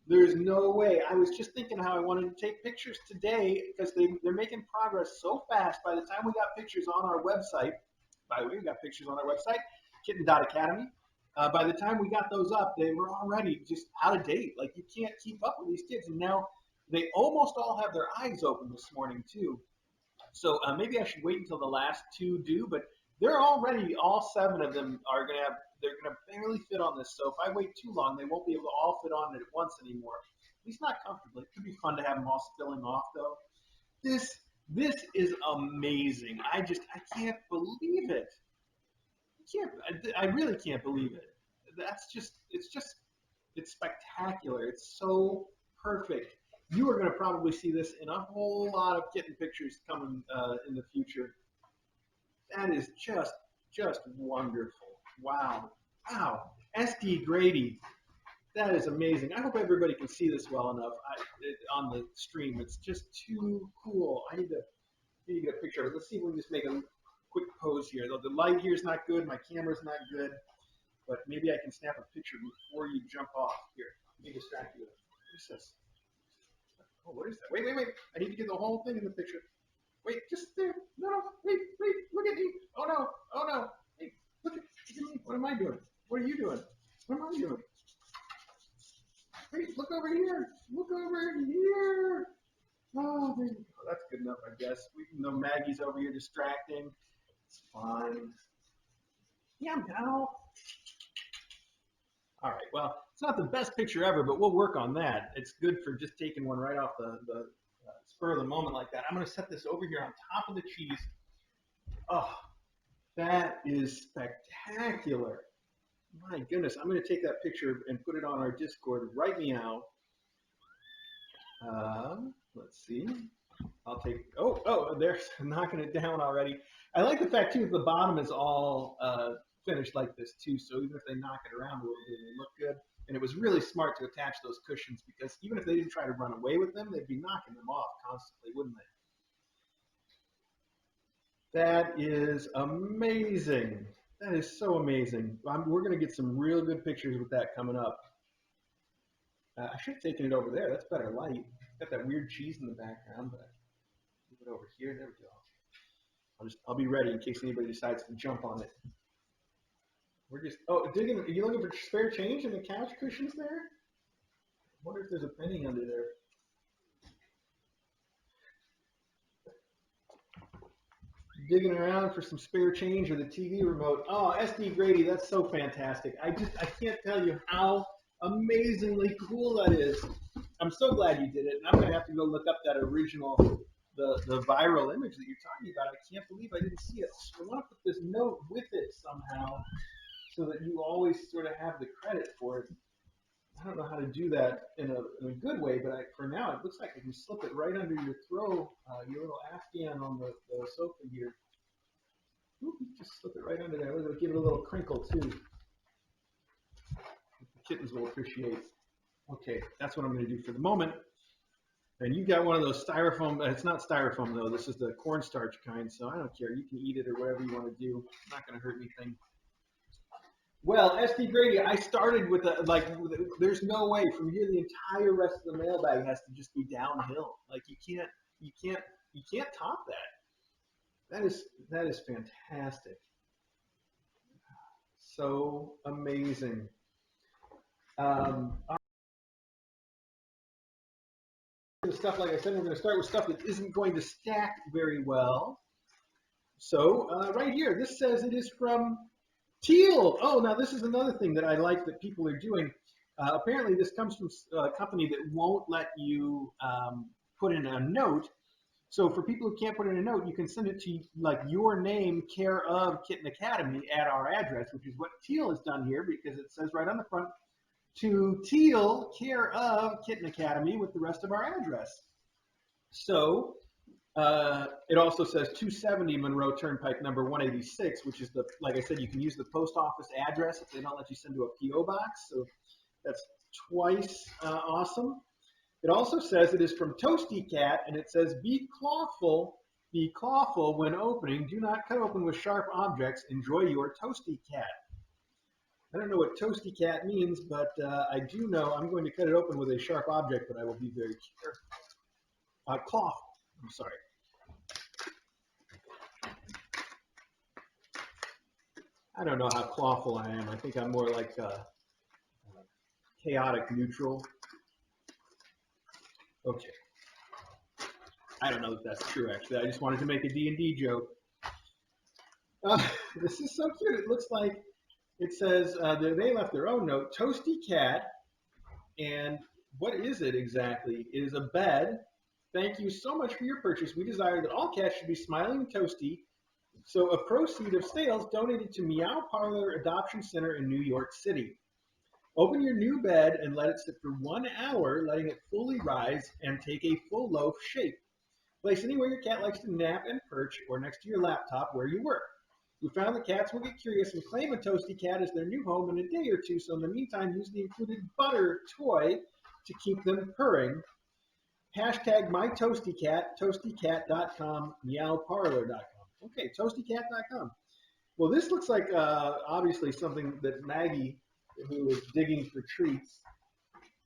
There's no way. I was just thinking how I wanted to take pictures today because they're making progress so fast. By the time we got pictures on our website, by the way, we got pictures on our website, kitten.academy. By the time we got those up, they were already just out of date. Like, you can't keep up with these kids. And now they almost all have their eyes open this morning, too. So maybe I should wait until the last two do, but they're already, all 7 of them are going to have, they're going to barely fit on this. So if I wait too long, they won't be able to all fit on it at once anymore. At least not comfortably. It could be fun to have them all spilling off, though. This is amazing. I can't believe it. I really can't believe it. It's spectacular. It's so perfect. You are going to probably see this in a whole lot of kitten pictures coming in the future. That is just wonderful. Wow. SD Grady. That is amazing. I hope everybody can see this well enough on the stream. It's just too cool. I need to get a picture of it. Let's see if we can just make a quick pose here. The light here is not good. My camera's not good. But maybe I can snap a picture before you jump off. Here, let me distract you. What is this? Oh, what is that? Wait. I need to get the whole thing in the picture. Wait, just there. No, wait. Look at me. Oh, no. Hey, look at me. What am I doing? What are you doing? What am I doing? Wait, look over here. Oh, there you go. That's good enough, I guess. No Maggie's over here distracting. It's fine. Yeah, now. All right, well, it's not the best picture ever, but we'll work on that. It's good for just taking one right off the spur of the moment like that. I'm going to set this over here on top of the cheese. Oh, that is spectacular. My goodness, I'm going to take that picture and put it on our Discord right now. Let's see. I'll take, oh, they're knocking it down already. I like the fact, too, that the bottom is all finished like this, too, so even if they knock it around a little bit, they look good. And it was really smart to attach those cushions because even if they didn't try to run away with them, they'd be knocking them off constantly, wouldn't they? That is amazing. That is so amazing. We're going to get some real good pictures with that coming up. I should have taken it over there. That's better light. Got that weird cheese in the background, but move it over here. There we go. I'll be ready in case anybody decides to jump on it. We're just, digging. Are you looking for spare change in the couch cushions there? I wonder if there's a penny under there. Digging around for some spare change or the TV remote. Oh, SD Grady, that's so fantastic. I can't tell you how amazingly cool that is. I'm so glad you did it. And I'm going to have to go look up that original, the viral image that you're talking about. I can't believe I didn't see it. I want to put this note with it somehow so that you always sort of have the credit for it. I don't know how to do that in a good way, but for now, it looks like I can slip it right under your throw, your little Afghan on the sofa here. Oop, just slip it right under there. It'll give it a little crinkle, too. The kittens will appreciate. Okay, that's what I'm going to do for the moment. And you got one of those styrofoam. It's not styrofoam, though. This is the cornstarch kind, so I don't care. You can eat it or whatever you want to do. It's not going to hurt anything. Well, SD Grady, I started with there's no way from here the entire rest of the mailbag has to just be downhill. Like you can't top that. That is fantastic. So amazing. Stuff, like I said, we're going to start with stuff that isn't going to stack very well. So right here, this says it is from Teal. Oh, now this is another thing that I like that people are doing. Apparently, this comes from a company that won't let you put in a note. So for people who can't put in a note, you can send it to like your name, care of Kitten Academy at our address, which is what Teal has done here because it says right on the front, to Teal, care of Kitten Academy with the rest of our address. So it also says 270 Monroe Turnpike number 186, which is like I said, you can use the post office address if they don't let you send to a P.O. box. So that's twice awesome. It also says it is from Toasty Cat, and it says, be clawful when opening. Do not cut open with sharp objects. Enjoy your Toasty Cat. I don't know what toasty cat means, but I do know I'm going to cut it open with a sharp object, but I will be very careful. Cloth. I'm sorry. I don't know how clawful I am. I think I'm more like chaotic neutral. Okay. I don't know if that's true, actually. I just wanted to make a D&D joke. This is so cute. It looks like it says they left their own note, Toasty Cat. And what is it exactly? It is a bed. Thank you so much for your purchase. We desire that all cats should be smiling and toasty. So a proceed of sales donated to Meow Parlor Adoption Center in New York City. Open your new bed and let it sit for 1 hour, letting it fully rise and take a full loaf shape. Place anywhere your cat likes to nap and perch or next to your laptop where you work. We found that cats will get curious and claim a Toasty Cat as their new home in a day or two, so in the meantime, use the included butter toy to keep them purring. Hashtag MyToastyCat, toastycat.com, meowparlor.com. Okay, toastycat.com. Well, this looks like obviously something that Maggie, who is digging for treats,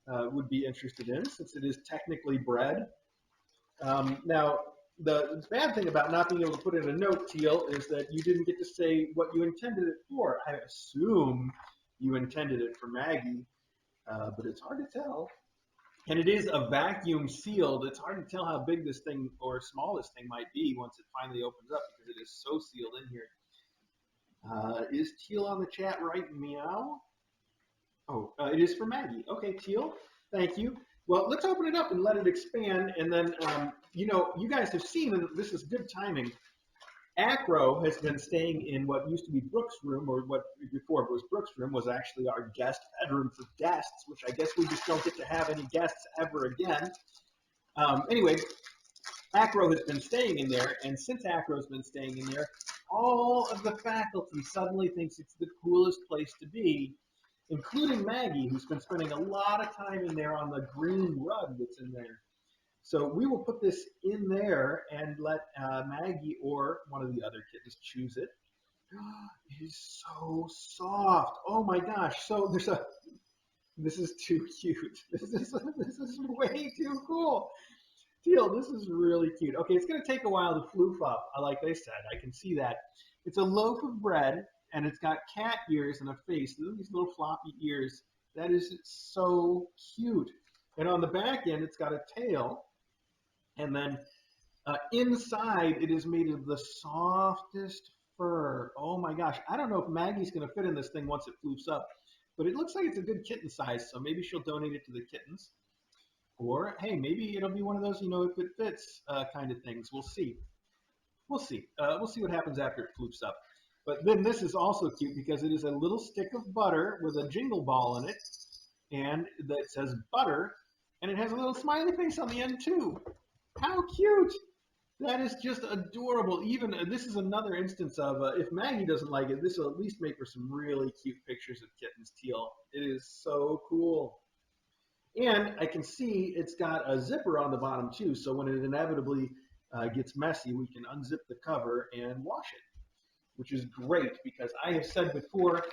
would be interested in, since it is technically bread. Now, the bad thing about not being able to put in a note, Teal, is that you didn't get to say what you intended it for. I assume you intended it for Maggie, but it's hard to tell. And it is a vacuum sealed. It's hard to tell how big this thing or small this thing might be once it finally opens up, because it is so sealed in here. Is Teal on the chat right? Meow? Oh, it is for Maggie. Okay, Teal, thank you. Well, let's open it up and let it expand. And then, you guys have seen, and this is good timing, Acro has been staying in what used to be Brooks' room, or what before it was Brooks' room was actually our guest bedroom for guests, which I guess we just don't get to have any guests ever again. Anyway, Acro has been staying in there, and since Acro's been staying in there, all of the faculty suddenly thinks it's the coolest place to be, including Maggie, who's been spending a lot of time in there on the green rug that's in there. So we will put this in there and let Maggie or one of the other kittens choose it. It is so soft. Oh my gosh. So this is too cute. This is way too cool. Teal, this is really cute. Okay, it's going to take a while to floof up, like I said. I can see that. It's a loaf of bread, and it's got cat ears and a face. These little floppy ears. That is so cute. And on the back end, it's got a tail. And then inside, it is made of the softest fur. Oh my gosh. I don't know if Maggie's going to fit in this thing once it floofs up, but it looks like it's a good kitten size, so maybe she'll donate it to the kittens. Or, hey, maybe it'll be one of those, if it fits kind of things. We'll see. We'll see. We'll see what happens after it floofs up. But then this is also cute because it is a little stick of butter with a jingle ball in it, and that says butter, and it has a little smiley face on the end too. How cute! That is just adorable. Even this is another instance of if Maggie doesn't like it, this will at least make for some really cute pictures of kittens. Teal. It is so cool. And I can see it's got a zipper on the bottom too, so when it inevitably gets messy, we can unzip the cover and wash it, which is great because I have said before,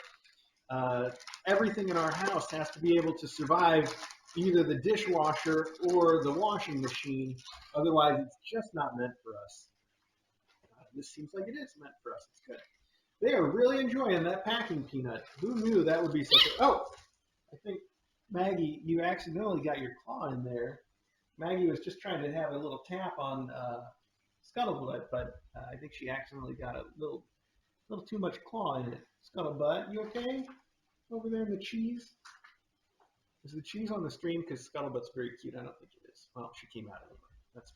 everything in our house has to be able to survive either the dishwasher or the washing machine. Otherwise, it's just not meant for us. This seems like it is meant for us. It's good. They are really enjoying that packing peanut. Who knew that would be such a... Oh, I think, Maggie, you accidentally got your claw in there. Maggie was just trying to have a little tap on Scuttlebutt, but I think she accidentally got a little too much claw in it. Scuttlebutt, you okay? Over there in the cheese? Is the cheese on the stream? Because Scuttlebutt's very cute. I don't think it is. Well, she came out anyway. That's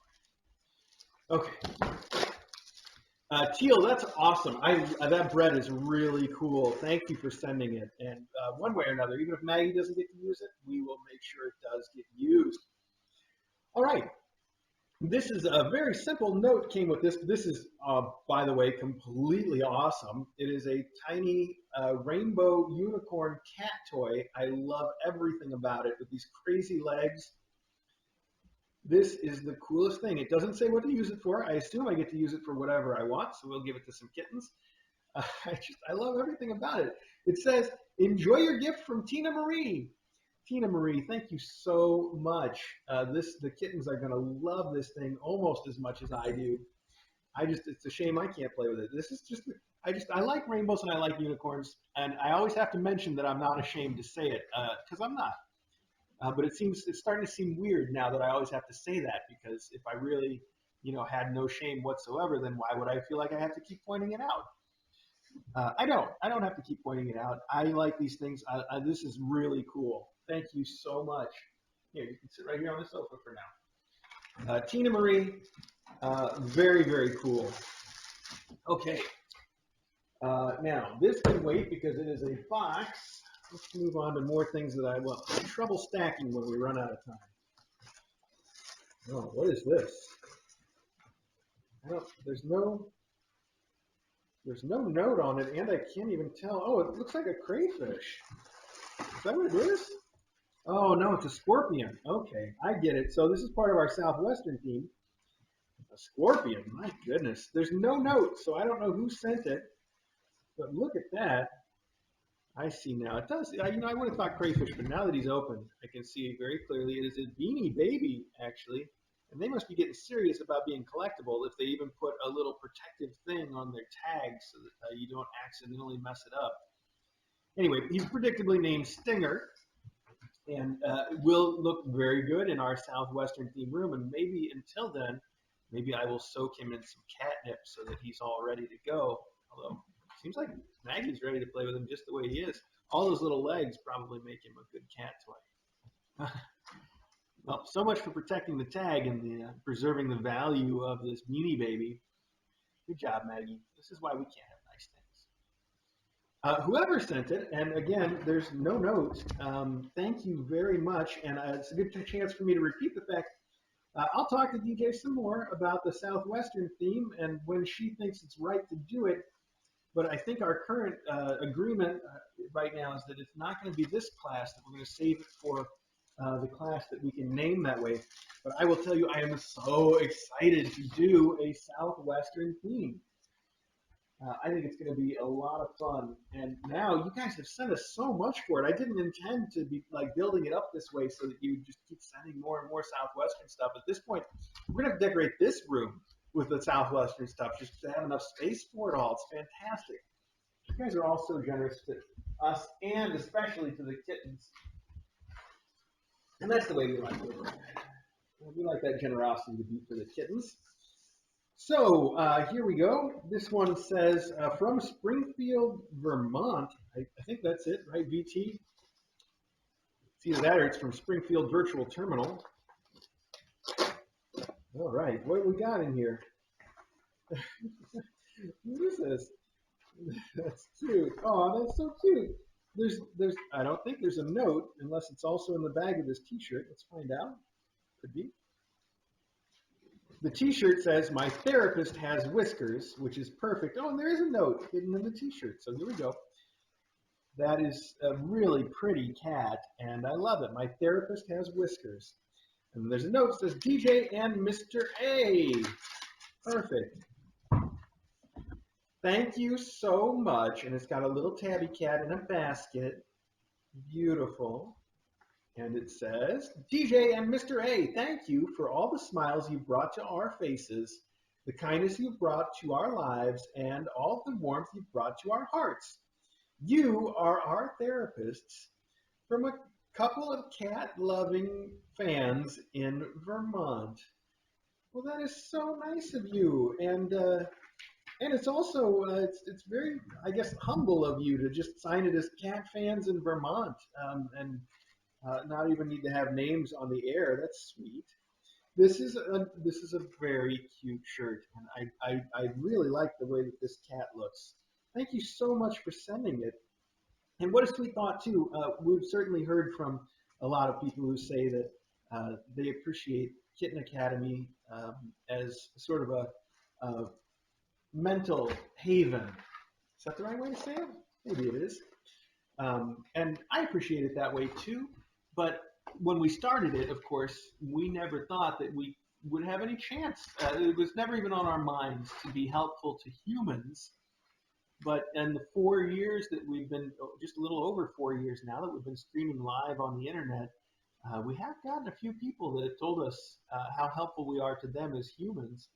fine. Okay. Teal, that's awesome. That bread is really cool. Thank you for sending it. And one way or another, even if Maggie doesn't get to use it, we will make sure it does get used. All right. This is a very simple note came with this. This is, by the way, completely awesome. It is a tiny rainbow unicorn cat toy. I love everything about it with these crazy legs. This is the coolest thing. It doesn't say what to use it for. I assume I get to use it for whatever I want, so we'll give it to some kittens. I love everything about it. It says, enjoy your gift from Tina Marie. Tina Marie, thank you so much. The kittens are going to love this thing almost as much as I do. It's a shame I can't play with it. This is just, I like rainbows and I like unicorns, and I always have to mention that I'm not ashamed to say it, because I'm not. But it's starting to seem weird now that I always have to say that, because if I really, had no shame whatsoever, then why would I feel like I have to keep pointing it out? I don't have to keep pointing it out. I like these things. This is really cool. Thank you so much. Here, you can sit right here on the sofa for now. Tina Marie, very, very cool. Okay. Now, this can wait because it is a box. Let's move on to more things that I will have trouble stacking when we run out of time. Oh, what is this? There's no note on it, and I can't even tell. Oh, it looks like a crayfish. Is that what it is? Oh, no, it's a scorpion. Okay, I get it. So this is part of our Southwestern theme. A scorpion, my goodness. There's no note, so I don't know who sent it. But look at that. I see now. It does. I would have thought crayfish, but now that he's open, I can see very clearly. It is a beanie baby, actually. And they must be getting serious about being collectible if they even put a little protective thing on their tag so that you don't accidentally mess it up. Anyway, he's predictably named Stinger, and will look very good in our Southwestern theme room. And maybe until then, maybe I will soak him in some catnip so that he's all ready to go. Although, it seems like Maggie's ready to play with him just the way he is. All those little legs probably make him a good cat toy. Well, so much for protecting the tag and preserving the value of this beanie baby. Good job, Maggie. This is why we can't have nice things. Whoever sent it, and again, there's no note. Thank you very much, and it's a good chance for me to repeat the fact. I'll talk to DJ some more about the Southwestern theme and when she thinks it's right to do it. But I think our current agreement right now is that it's not going to be this class, that we're going to save it for the class that we can name that way. But I will tell you, I am so excited to do a Southwestern theme. I think it's going to be a lot of fun. And now you guys have sent us so much for it. I didn't intend to be like building it up this way so that you just keep sending more and more Southwestern stuff. At this point, we're going to decorate this room with the Southwestern stuff just to have enough space for it all. It's fantastic. You guys are all so generous to us and especially to the kittens. And that's the way we like it. We like that generosity to be for the kittens. So here we go. This one says, from Springfield, Vermont. I think that's it, right, VT? It's either that or it's from Springfield Virtual Terminal. All right, what do we got in here? What is this? That's cute. Oh, that's so cute. There's. I don't think there's a note unless it's also in the bag of this T-shirt. Let's find out. Could be. The T-shirt says, "My therapist has whiskers," which is perfect. Oh, and there is a note hidden in the T-shirt. So here we go. That is a really pretty cat, and I love it. My therapist has whiskers. And there's a note that says, "DJ and Mr. A." Perfect. Thank you so much. And it's got a little tabby cat in a basket. Beautiful. And it says, "DJ and Mr. A, thank you for all the smiles you've brought to our faces, the kindness you've brought to our lives, and all the warmth you've brought to our hearts. You are our therapists from a couple of cat-loving fans in Vermont." Well, that is so nice of you. And it's also, it's very, I guess, humble of you to just sign it as cat fans in Vermont and not even need to have names on the air. That's sweet. This is a very cute shirt, and I really like the way that this cat looks. Thank you so much for sending it. And what a sweet thought, too. We've certainly heard from a lot of people who say that they appreciate Kitten Academy as sort of a mental haven. Is that the right way to say it? Maybe it is. And I appreciate it that way too. But when we started it, of course, we never thought that we would have any chance. It was never even on our minds to be helpful to humans. But in the 4 years that we've been, just a little over 4 years now that we've been streaming live on the internet, we have gotten a few people that have told us how helpful we are to them as humans.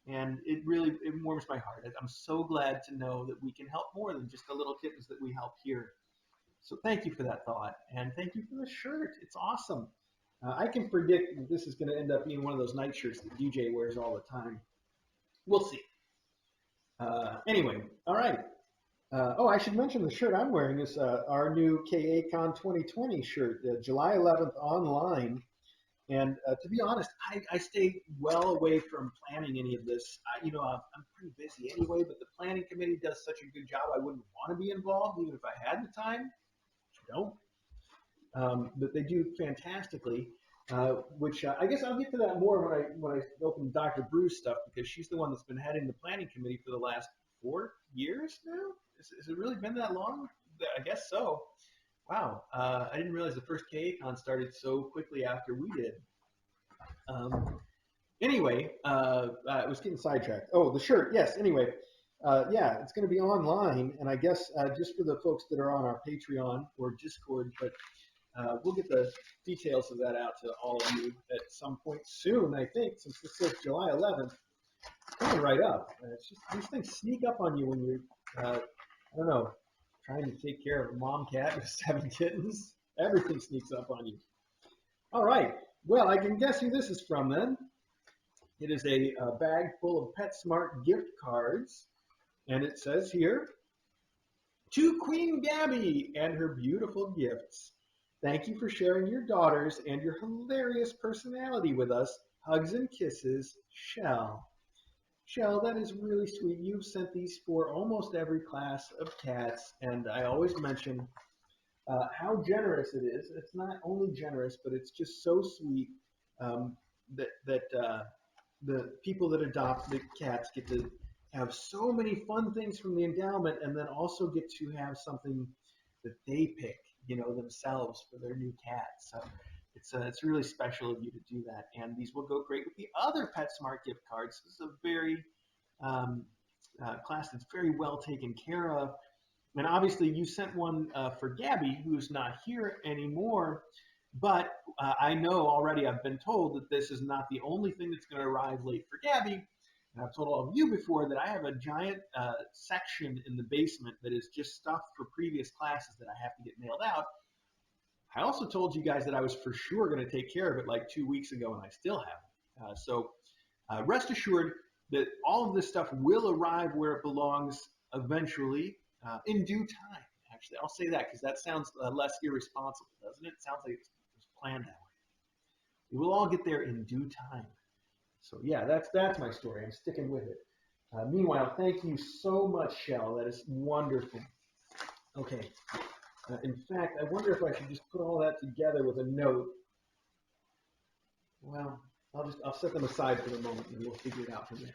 And it warms my heart. I'm so glad to know that we can help more than just the little kittens that we help here. So thank you for that thought. And thank you for the shirt. It's awesome. I can predict that this is going to end up being one of those night shirts that DJ wears all the time. We'll see. Anyway, all right. I should mention the shirt I'm wearing is our new KACon 2020 shirt, July 11th online. And to be honest, I stay well away from planning any of this. I'm pretty busy anyway, but the planning committee does such a good job, I wouldn't want to be involved even if I had the time. I don't. But they do fantastically, which I guess I'll get to that more when I open Dr. Brews stuff, because she's the one that's been heading the planning committee for the last 4 years now. Has it really been that long? I guess so. Wow, I didn't realize the first KACon started so quickly after we did. Anyway, I was getting sidetracked. Oh, the shirt, yes. Anyway, it's going to be online, and I guess just for the folks that are on our Patreon or Discord, but we'll get the details of that out to all of you at some point soon, I think, since this says July 11th. Coming right up. It's just, these things sneak up on you when you're, I don't know, trying to take care of a mom cat with 7 kittens. Everything sneaks up on you. All right. Well, I can guess who this is from then. It is a bag full of PetSmart gift cards. And it says here, to Queen Gabby and her beautiful gifts. Thank you for sharing your daughters and your hilarious personality with us. Hugs and kisses, Shell. Shell, that is really sweet. You've sent these for almost every class of cats, and I always mention how generous it is. It's not only generous, but it's just so sweet that the people that adopt the cats get to have so many fun things from the endowment, and then also get to have something that they pick, themselves for their new cat. So it's really special of you to do that, and these will go great with the other PetSmart gift cards. This is a very class that's very well taken care of. And obviously, you sent one for Gabby, who's not here anymore. But I know already, I've been told that this is not the only thing that's going to arrive late for Gabby. And I've told all of you before that I have a giant section in the basement that is just stuff for previous classes that I have to get mailed out. I also told you guys that I was for sure going to take care of it like 2 weeks ago, and I still haven't. So rest assured that all of this stuff will arrive where it belongs eventually in due time. Actually, I'll say that because that sounds less irresponsible, doesn't it? It sounds like it was planned that way. We will all get there in due time. So yeah, that's my story. I'm sticking with it. Meanwhile, thank you so much, Shell. That is wonderful. Okay. In fact, I wonder if I should just put all that together with a note. Well, I'll set them aside for the moment, and we'll figure it out from there.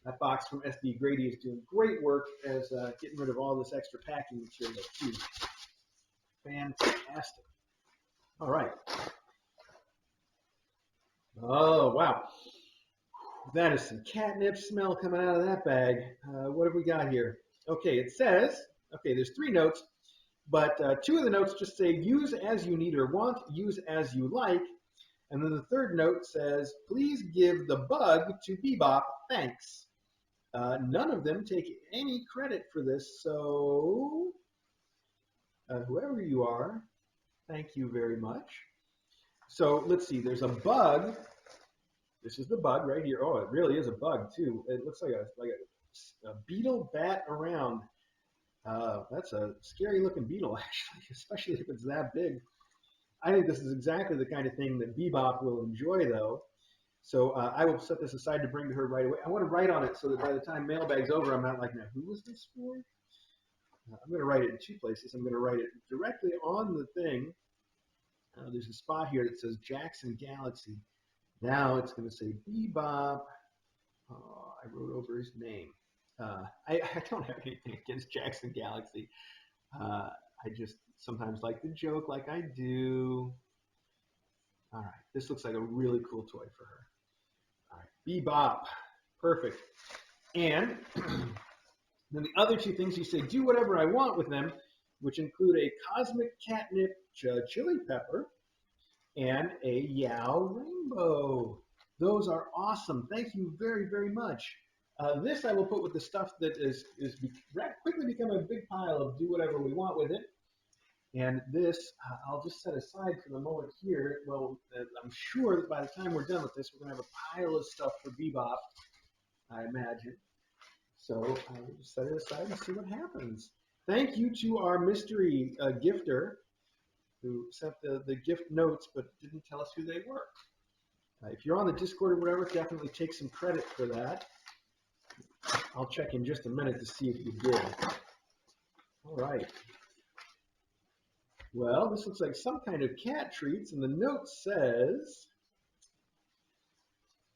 That box from SD Grady is doing great work as getting rid of all this extra packing material too. Fantastic. All right. Oh wow, that is some catnip smell coming out of that bag. What have we got here? Okay, it says. Okay, there's 3 notes. But 2 of the notes just say, use as you need or want, use as you like. And then the 3rd note says, please give the bug to Bebop, thanks. None of them take any credit for this, so whoever you are, thank you very much. So let's see, there's a bug. This is the bug right here. Oh, it really is a bug too. It looks like a beetle bat around. That's a scary looking beetle, actually, especially if it's that big. I think this is exactly the kind of thing that Bebop will enjoy, though. So I will set this aside to bring to her right away. I want to write on it so that by the time Mailbag's over, I'm not like, now, who was this for? I'm going to write it in 2 places. I'm going to write it directly on the thing. There's a spot here that says Jackson Galaxy. Now it's going to say Bebop. Oh, I wrote over his name. I don't have anything against Jackson Galaxy. I just sometimes like to joke like I do. All right, this looks like a really cool toy for her. All right, Bebop, perfect. And Then the other two things you say, do whatever I want with them, which include a cosmic catnip chili pepper and a Yao rainbow. Those are awesome. Thank you very, very much. This I will put with the stuff that is quickly become a big pile of do whatever we want with it. And this I'll just set aside for the moment here. Well, I'm sure that by the time we're done with this, we're going to have a pile of stuff for Bebop, I imagine. So I'll just set it aside and see what happens. Thank you to our mystery gifter who sent the gift notes but didn't tell us who they were. If you're on the Discord or whatever, definitely take some credit for that. I'll check in just a minute to see if you did. All right. Well, this looks like some kind of cat treats, and the note says,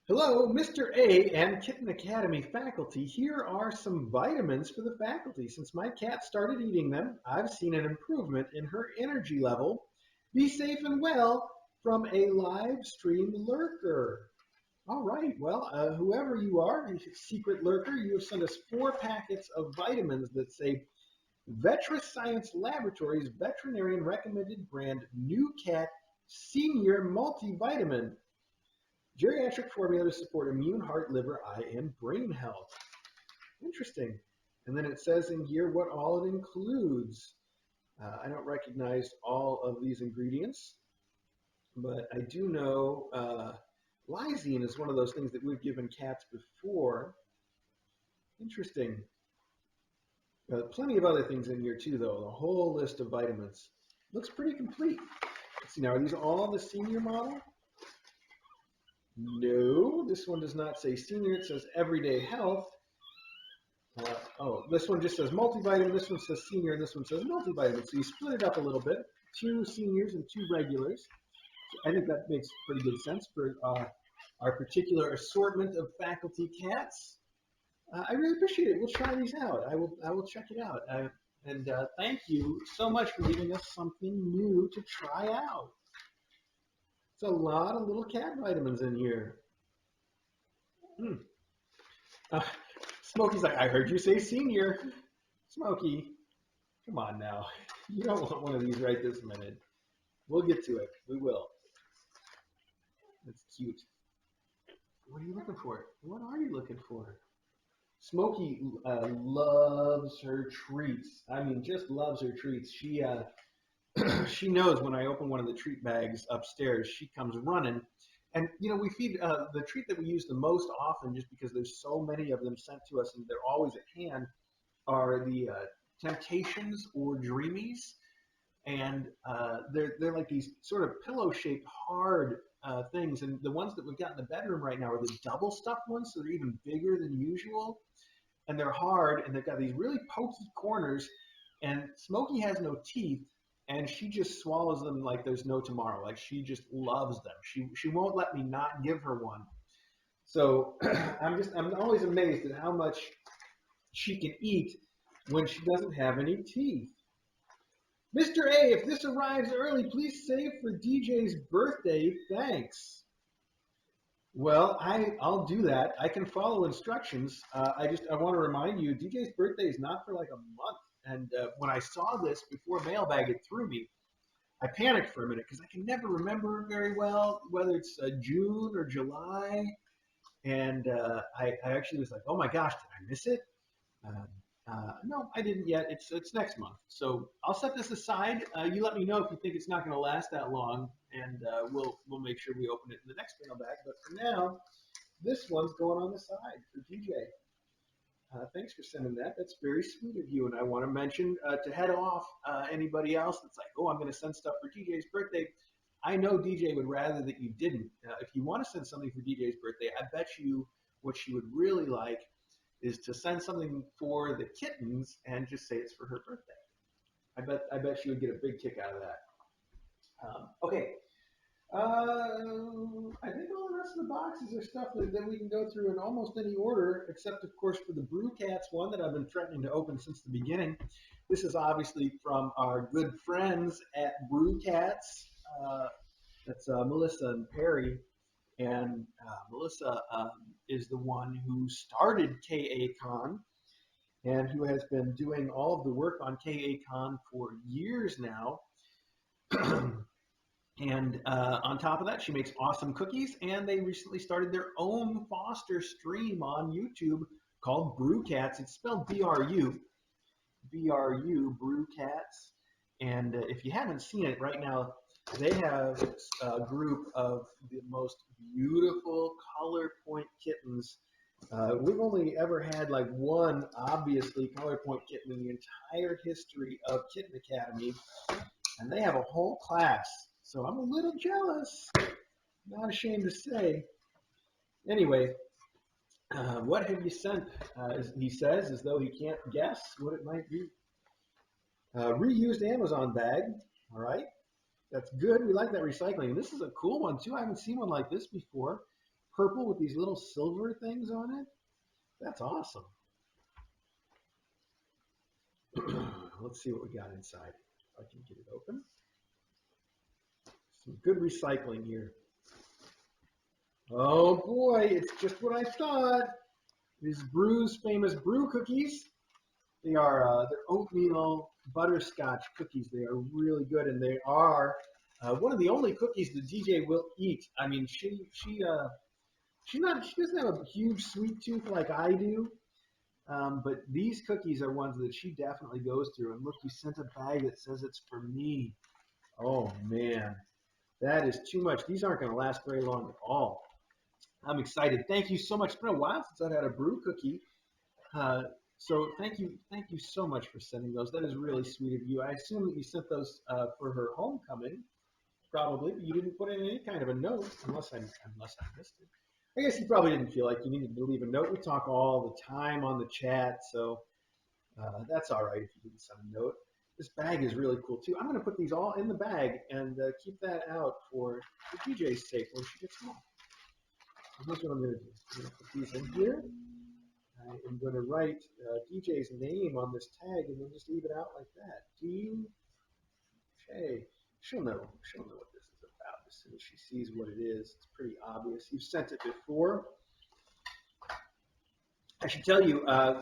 hello, Mr. A and Kitten Academy faculty. Here are some vitamins for the faculty. Since my cat started eating them, I've seen an improvement in her energy level. Be safe and well from a live stream lurker. All right, well, whoever you are, secret lurker, you have sent us 4 packets of vitamins that say Vetra Science Laboratories veterinarian recommended brand New Cat Senior Multivitamin. Geriatric formula to support immune, heart, liver, eye, and brain health. Interesting. And then it says in here what all it includes. I don't recognize all of these ingredients, but I do know lysine is one of those things that we've given cats before. Interesting. Plenty of other things in here too, though. The whole list of vitamins. Looks pretty complete. Let's see, now are these all the senior model? No, this one does not say senior. It says everyday health. This one just says multivitamin. This one says senior, and this one says multivitamin. So you split it up a little bit. 2 seniors and 2 regulars. I think that makes pretty good sense for our particular assortment of faculty cats. I really appreciate it. We'll try these out. I will check it out. And thank you so much for giving us something new to try out. It's a lot of little cat vitamins in here. Smokey's like, I heard you say senior. Smokey, come on now. You don't want one of these right this minute. We'll get to it. We will. That's cute. What are you looking for? What are you looking for? Smokey loves her treats. I mean, just loves her treats. She she knows when I open one of the treat bags upstairs, she comes running. And, you know, we feed the treat that we use the most often, just because there's so many of them sent to us and they're always at hand, are the Temptations or Dreamies. And they're like these sort of pillow-shaped hard things. And the ones that we've got in the bedroom right now are the double stuffed ones, so they're even bigger than usual. And they're hard, and they've got these really pokey corners. And Smokey has no teeth, and she just swallows them like there's no tomorrow. Like, she just loves them. She won't let me not give her one. So I'm always amazed at how much she can eat when she doesn't have any teeth. Mr. A, if this arrives early, please save for DJ's birthday. Thanks. Well, I'll do that. I can follow instructions. I want to remind you, DJ's birthday is not for like a month. And when I saw this before Mailbag, it threw me. I panicked for a minute because I can never remember very well whether it's June or July. And I actually was like, oh my gosh, did I miss it? No, I didn't yet. It's next month. So I'll set this aside. You let me know if you think it's not going to last that long, and we'll make sure we open it in the next mailbag. But for now, this one's going on the side for DJ. Thanks for sending that. That's very sweet of you. And I want to mention to head off anybody else that's like, oh, I'm going to send stuff for DJ's birthday. I know DJ would rather that you didn't. If you want to send something for DJ's birthday, I bet you what she would really like is to send something for the kittens and just say it's for her birthday. I bet she would get a big kick out of that. Okay. I think all the rest of the boxes are stuff that we can go through in almost any order, except, of course, for the Brew Cats one that I've been threatening to open since the beginning. This is obviously from our good friends at Brew Cats. That's Melissa and Perry. And Melissa is the one who started KACon. and who has been doing all of the work on KACon for years now. And on top of that, she makes awesome cookies, and they recently started their own Foster stream on YouTube called Brew Cats. It's spelled B-R-U, Brew Cats. And if you haven't seen it right now, they have a group of the most beautiful color point kittens. We've only ever had like one obviously color point kitten in the entire history of Kitten Academy, and they have a whole class. So I'm a little jealous, not ashamed to say. Anyway, what have you sent? He says, as though he can't guess what it might be. Reused Amazon bag. All right. That's good. We like that recycling. This is a cool one, too. I haven't seen one like this before. Purple with these little silver things on it. That's awesome. Let's see what we got inside. If I can get it open. Some good recycling here. Oh, boy. It's just what I thought. These Brews famous Brew cookies. They are they're oatmeal butterscotch cookies. They are really good, and they are one of the only cookies that DJ will eat. I mean, she doesn't have a huge sweet tooth like I do, but these cookies are ones that she definitely goes through. And look, you sent a bag that says it's for me. Oh man, that is too much. These aren't going to last very long at all. I'm excited. Thank you so much. It's been a while since I've had a Brew cookie. So thank you so much for sending those. That is really sweet of you. I assume that you sent those for her homecoming, probably, but you didn't put in any kind of a note, unless I missed it. I guess you probably didn't feel like you needed to leave a note. We talk all the time on the chat, so that's all right if you didn't send a note. This bag is really cool too. I'm going to put these all in the bag and keep that out for DJ's sake when she gets home. So here's what I'm going to do. I'm going to put these in here. I am going to write DJ's name on this tag and then just leave it out like that. DJ. She'll know what this is about as soon as she sees what it is. It's pretty obvious. You've sent it before. I should tell you,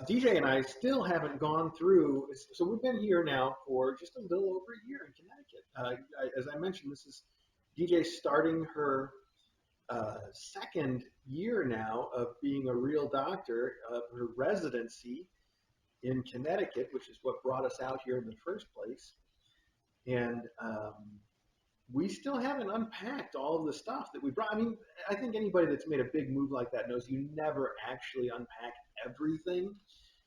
DJ and I still haven't gone through. So we've been here now for just a little over a year in Connecticut. As I mentioned, this is DJ starting her second year now of being a real doctor, of her residency in Connecticut, which is what brought us out here in the first place. And we still haven't unpacked all of the stuff that we brought. I mean, I think anybody that's made a big move like that knows you never actually unpack everything.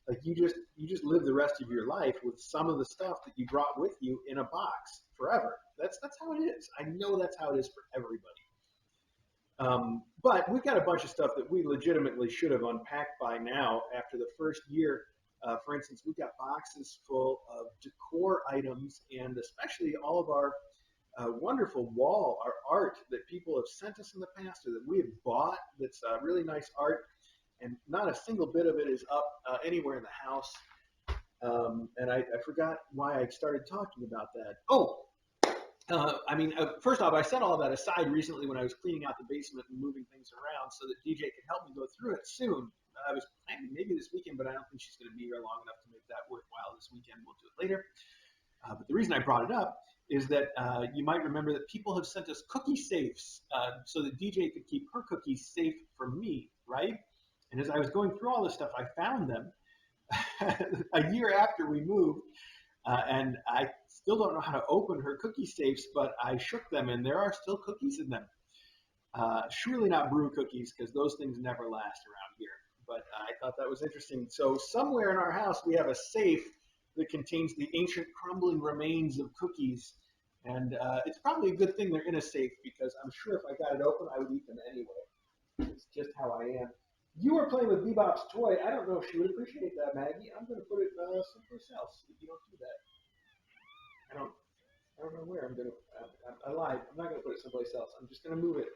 Like you just live the rest of your life with some of the stuff that you brought with you in a box forever. That's how it is. I know that's how it is for everybody. But we've got a bunch of stuff that we legitimately should have unpacked by now after the first year. For instance, we've got boxes full of decor items and especially all of our wonderful wall, our art that people have sent us in the past or that we have bought that's really nice art. And not a single bit of it is up anywhere in the house. And I forgot why I started talking about that. First off, I set all of that aside recently when I was cleaning out the basement and moving things around so that DJ could help me go through it soon. I was planning maybe this weekend, but I don't think she's going to be here long enough to make that worthwhile this weekend. We'll do it later. But the reason I brought it up is that you might remember that people have sent us cookie safes so that DJ could keep her cookies safe from me, right? And as I was going through all this stuff, I found them a year after we moved. And I still don't know how to open her cookie safes, but I shook them, and there are still cookies in them. Surely not Brew cookies, because those things never last around here. But I thought that was interesting. So somewhere in our house, we have a safe that contains the ancient crumbling remains of cookies. And it's probably a good thing they're in a safe, because I'm sure if I got it open, I would eat them anyway. It's just how I am. You were playing with Bebop's toy. I don't know if she would appreciate that, Maggie. I'm going to put it someplace else if you don't do that. I don't know where I'm going to. I lied. I'm not going to put it someplace else. I'm just going to move it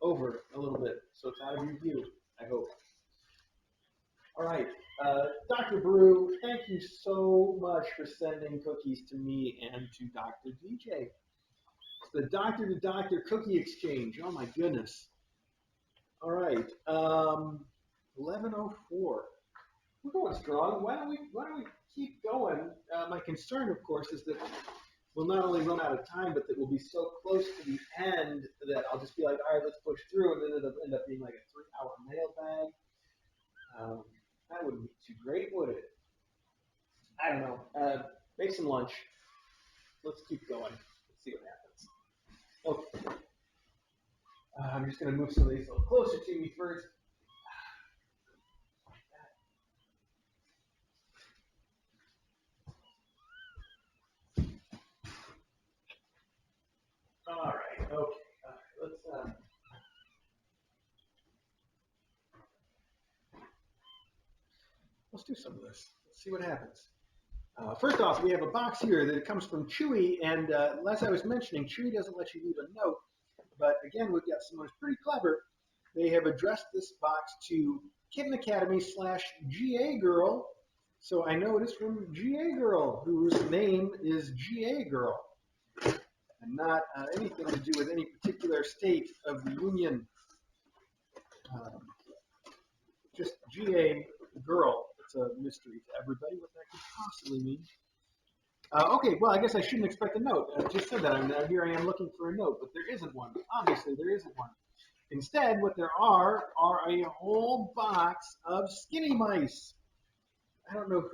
over a little bit so it's out of your view, I hope. All right. Dr. Brew, thank you so much for sending cookies to me and to Dr. DJ. It's the Doctor to Doctor cookie exchange. Oh, my goodness. All right. 11:04. We're going strong. Why don't we keep going? My concern, of course, is that we'll not only run out of time, but that we'll be so close to the end that I'll just be like, all right, let's push through, and then it'll end up being like a 3-hour mailbag. That wouldn't be too great, would it? I don't know. Make some lunch. Let's keep going. Let's see what happens. Okay. I'm just going to move some of these a little closer to me first. All right. Okay. All right. Let's do some of this. Let's see what happens. First off, we have a box here that comes from Chewy, and as I was mentioning, Chewy doesn't let you leave a note. But again, we've got someone who's pretty clever. They have addressed this box to Kitten Academy / GA Girl. So I know it is from GA Girl, whose name is GA Girl, and not anything to do with any particular state of the Union. Just GA Girl. It's a mystery to everybody what that could possibly mean. Okay, well, I guess I shouldn't expect a note. I just said that. Here I am looking for a note, but there isn't one. Obviously, there isn't one. Instead, what there are a whole box of skinny mice. I don't know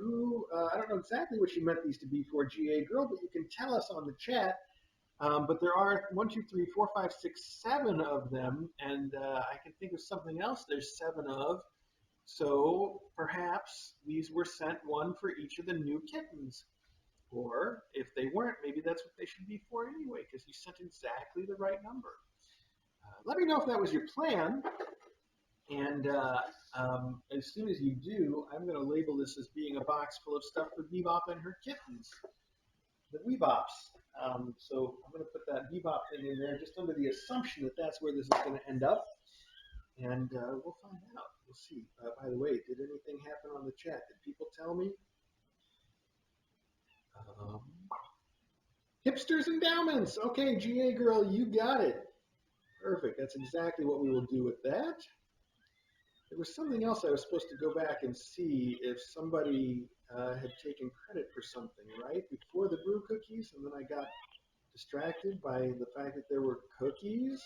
exactly what you meant these to be for, GA Girl, but you can tell us on the chat. But there are 1, 2, 3, 4, 5, 6, 7 of them, and I can think of something else there's 7 of. So perhaps these were sent one for each of the new kittens. Or if they weren't, maybe that's what they should be for anyway, because you sent exactly the right number. Let me know if that was your plan. And as soon as you do, I'm going to label this as being a box full of stuff for Bebop and her kittens, the Weebops. So I'm going to put that Bebop thing in there just under the assumption that that's where this is going to end up. And we'll find out. We'll see. By the way, did anything happen on the chat? Did people tell me? Hipsters Endowments. Okay, GA Girl, you got it. Perfect. That's exactly what we will do with that. There was something else I was supposed to go back and see if somebody had taken credit for something, right? Before the Brew cookies, and then I got distracted by the fact that there were cookies.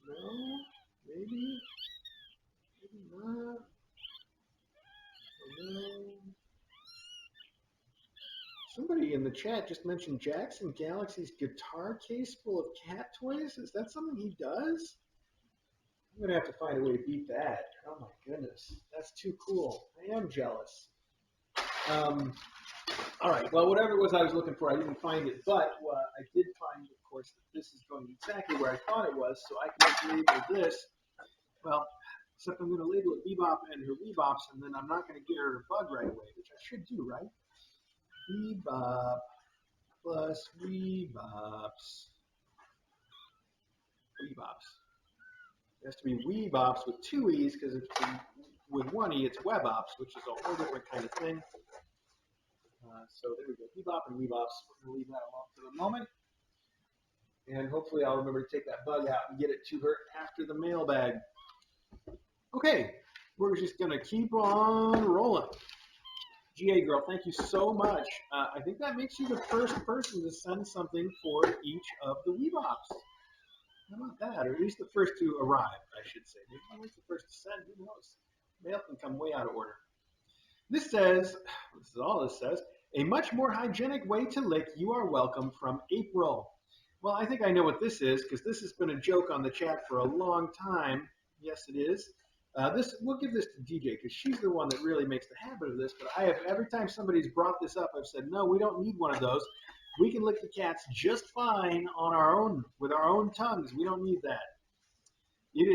No, maybe not. Oh, no. Somebody in the chat just mentioned Jackson Galaxy's guitar case full of cat toys. Is that something he does? I'm going to have to find a way to beat that. Oh my goodness. That's too cool. I am jealous. All right. Well, whatever it was I was looking for, I didn't find it. But I did find, of course, that this is going exactly where I thought it was. So I can label this. Well, except I'm going to label it Bebop and her Weebops, and then I'm not going to get her a bug right away, which I should do, right? Bebop plus Weebops. Weebops. It has to be Weebops with 2 E's because with 1 E it's Webops, which is a whole different kind of thing. So there we go. Bebop and Weebops. We're going to leave that alone for the moment. And hopefully I'll remember to take that bug out and get it to her after the mailbag. Okay, we're just going to keep on rolling. GA Girl, thank you so much. I think that makes you the first person to send something for each of the Weebops. How about that? Or at least the first to arrive, I should say. Maybe I was the first to send. Who knows? Mail can come way out of order. This says, this is all this says, a much more hygienic way to lick You Are Welcome from April. Well, I think I know what this is because this has been a joke on the chat for a long time. Yes, it is. We'll give this to DJ because she's the one that really makes the habit of this. But I have every time somebody's brought this up, I've said, no, we don't need one of those. We can lick the cats just fine on our own with our own tongues. We don't need that. It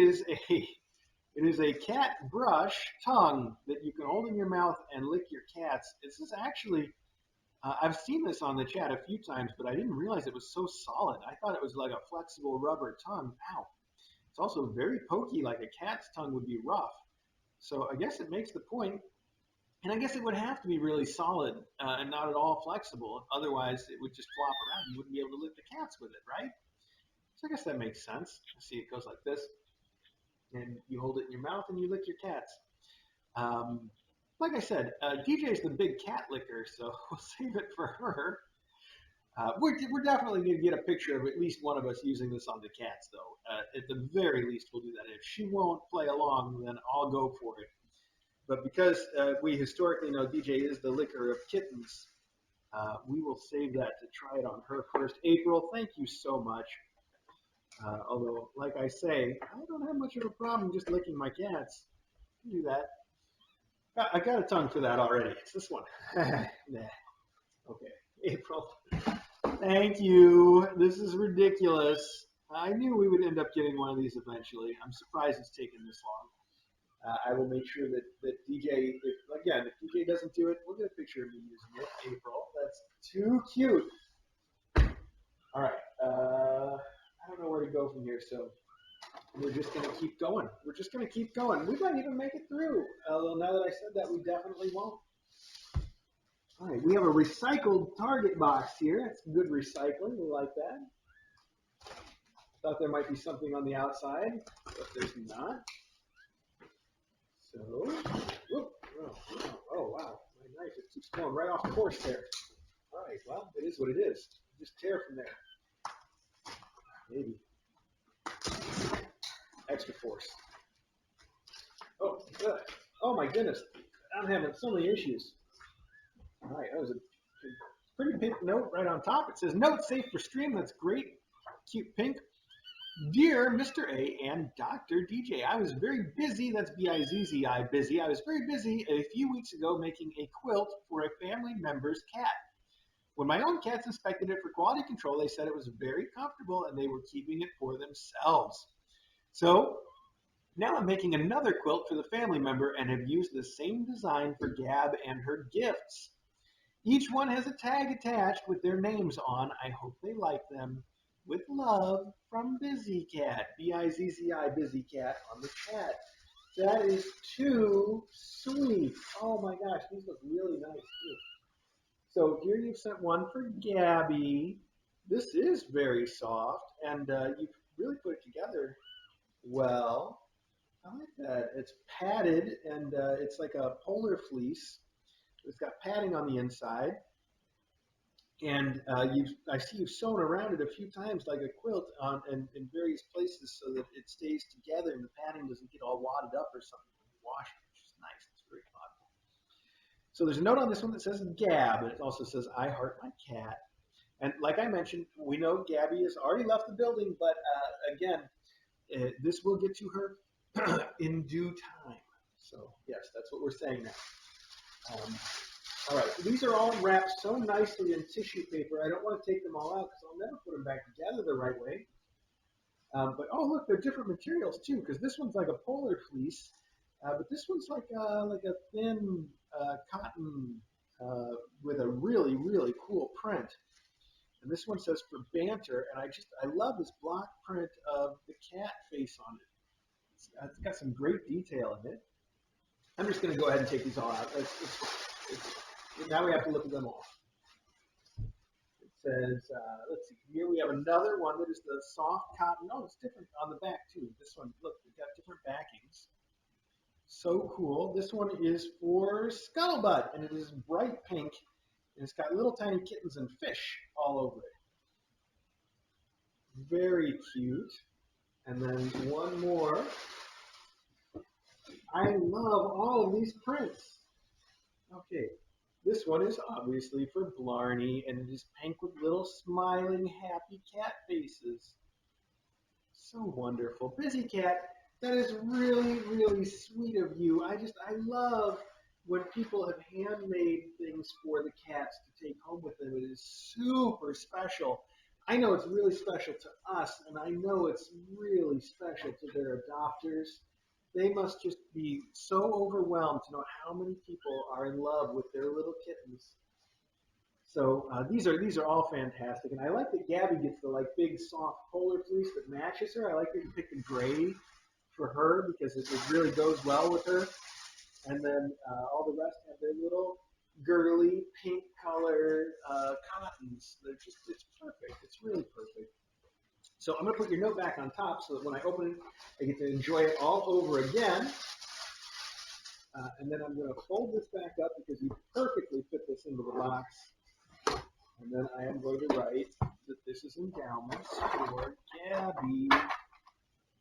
is a cat brush tongue that you can hold in your mouth and lick your cats. This is actually, I've seen this on the chat a few times, but I didn't realize it was so solid. I thought it was like a flexible rubber tongue. Ow. It's also very pokey, like a cat's tongue would be rough. So I guess it makes the point. And I guess it would have to be really solid and not at all flexible. Otherwise, it would just flop around. You wouldn't be able to lick the cats with it, right? So I guess that makes sense. See, it goes like this. and you hold it in your mouth and you lick your cats. Like I said, DJ's the big cat licker, so we'll save it for her. We're definitely going to get a picture of at least one of us using this on the cats, though. At the very least, we'll do that. If she won't play along, then I'll go for it. But because we historically know DJ is the licker of kittens, we will save that to try it on her first. April, thank you so much. Although, like I say, I don't have much of a problem just licking my cats. I can do that. I got a tongue for that already. It's this one. Nah. Okay, April. Thank you. This is ridiculous. I knew we would end up getting one of these eventually. I'm surprised it's taken this long. I will make sure that DJ, if DJ doesn't do it, we'll get a picture of me using it. April. That's too cute. All right. I don't know where to go from here, so we're just going to keep going. We're just going to keep going. We might even make it through. Although now that I said that, we definitely won't. All right, we have a recycled Target box here. That's good recycling. We like that. Thought there might be something on the outside, but there's not. So, whoop, oh wow, my knife just keeps going right off the course there. All right, well, it is what it is. Just tear from there. Maybe. Extra force. Oh, good. Oh my goodness, I'm having so many issues. All right, that was a pretty pink note right on top. It says, note safe for stream. That's great. Cute pink. Dear Mr. A and Dr. DJ, I was very busy. That's B-I-Z-Z-I, busy. I was very busy a few weeks ago making a quilt for a family member's cat. When my own cats inspected it for quality control, they said it was very comfortable and they were keeping it for themselves. So now I'm making another quilt for the family member and have used the same design for Gab and her gifts. Each one has a tag attached with their names on. I hope they like them. With love, from Busy Cat. B-I-Z-Z-I, Busy Cat on the chat. That is too sweet. Oh my gosh, these look really nice too. So here you've sent one for Gabby. This is very soft, and you've really put it together well. I like that. It's padded, and it's like a polar fleece. It's got padding on the inside. And I see you've sewn around it a few times like a quilt in various places so that it stays together and the padding doesn't get all wadded up or something when you wash it, which is nice. It's very thoughtful. So there's a note on this one that says Gab, and it also says, I heart my cat. And like I mentioned, we know Gabby has already left the building, but again, this will get to her in due time. So yes, that's what we're saying now. All right, so these are all wrapped so nicely in tissue paper. I don't want to take them all out because I'll never put them back together the right way. But oh, look, they're different materials too, because this one's like a polar fleece, but this one's like a thin cotton with a really, really cool print. And this one says for banter, and I love this block print of the cat face on it. It's got some great detail in it. I'm just going to go ahead and take these all out. Now we have to look at them all. It says, let's see, here we have another one that is the soft cotton. Oh, it's different on the back too. This one, look, we've got different backings. So cool. This one is for Scuttlebutt, and it is bright pink, and it's got little tiny kittens and fish all over it. Very cute. And then one more. I love all of these prints. Okay. This one is obviously for Blarney, and it is pink with little smiling, happy cat faces. So wonderful. Busy Cat, that is really, really sweet of you. I love when people have handmade things for the cats to take home with them. It is super special. I know it's really special to us, and I know it's really special to their adopters. They must just be so overwhelmed to know how many people are in love with their little kittens. So these are all fantastic, and I like that Gabby gets the like big soft polar fleece that matches her. I like that you picked the gray for her because it really goes well with her. And then all the rest have their little girly pink color cottons. It's perfect. It's really perfect. So I'm going to put your note back on top so that when I open it, I get to enjoy it all over again. And then I'm going to fold this back up because you perfectly fit this into the box. And then I am going to write that this is endowments for Gabby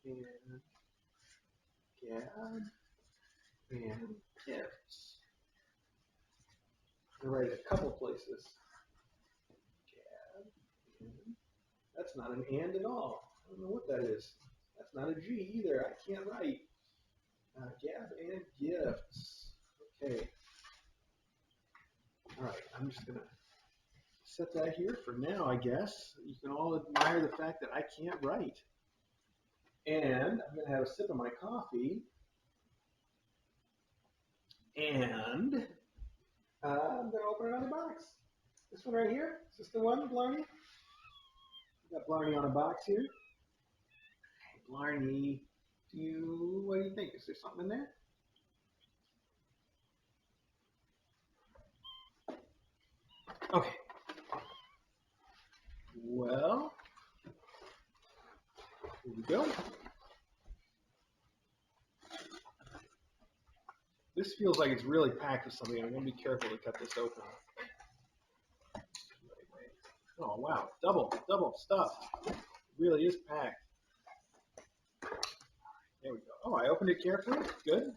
and Gab and gifts. I'm going to write it a couple places. Gab and, that's not an and at all. I don't know what that is. That's not a G either. I can't write. Gab and gifts. Okay. All right. I'm just going to set that here for now, I guess. You can all admire the fact that I can't write. And I'm going to have a sip of my coffee. And I'm going to open another box. This one right here. Is this the one, Blarney? We got Blarney on a box here. Hey, Blarney, what do you think? Is there something in there? Okay. Well, here we go. This feels like it's really packed with something. I'm going to be careful to cut this open. Oh, wow. Double stuff. It really is packed. There we go. Oh, I opened it carefully. Good.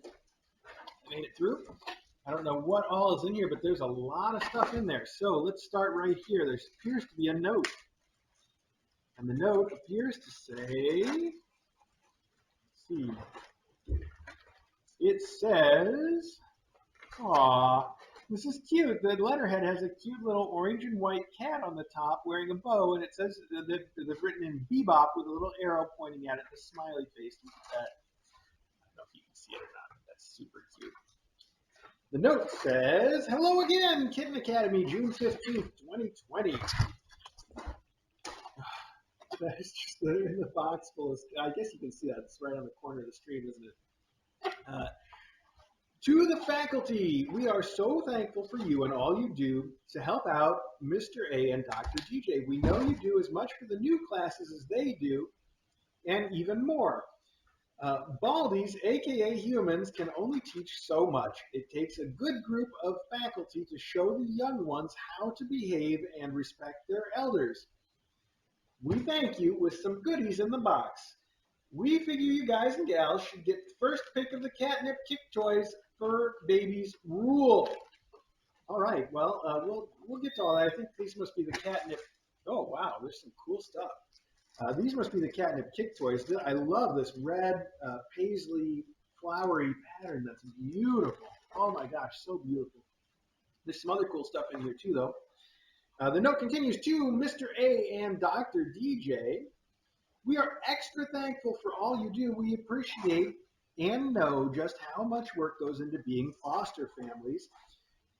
I made it through. I don't know what all is in here, but there's a lot of stuff in there. So let's start right here. There appears to be a note. And the note appears to say, let's see. It says, aw, this is cute. The letterhead has a cute little orange and white cat on the top wearing a bow, and it says that it's written in bebop with a little arrow pointing at it, the smiley face. Look at that. I don't know if you can see it or not, but that's super cute. The note says, hello again, Kitten Academy, June 15th, 2020. That's just in the box full of, I guess you can see that. It's right on the corner of the screen, isn't it? To the faculty, we are so thankful for you and all you do to help out Mr. A and Dr. DJ. We know you do as much for the new classes as they do, and even more. Baldies, aka humans, can only teach so much. It takes a good group of faculty to show the young ones how to behave and respect their elders. We thank you with some goodies in the box. We figure you guys and gals should get the first pick of the Catnip Kick Toys for Babies Rule. All right, well, we'll get to all that. I think these must be the Catnip. Oh, wow, there's some cool stuff. These must be the Catnip Kick Toys. I love this red paisley flowery pattern. That's beautiful. Oh, my gosh, so beautiful. There's some other cool stuff in here, too, though. The note continues to Mr. A and Dr. DJ. We are extra thankful for all you do. We appreciate and know just how much work goes into being foster families.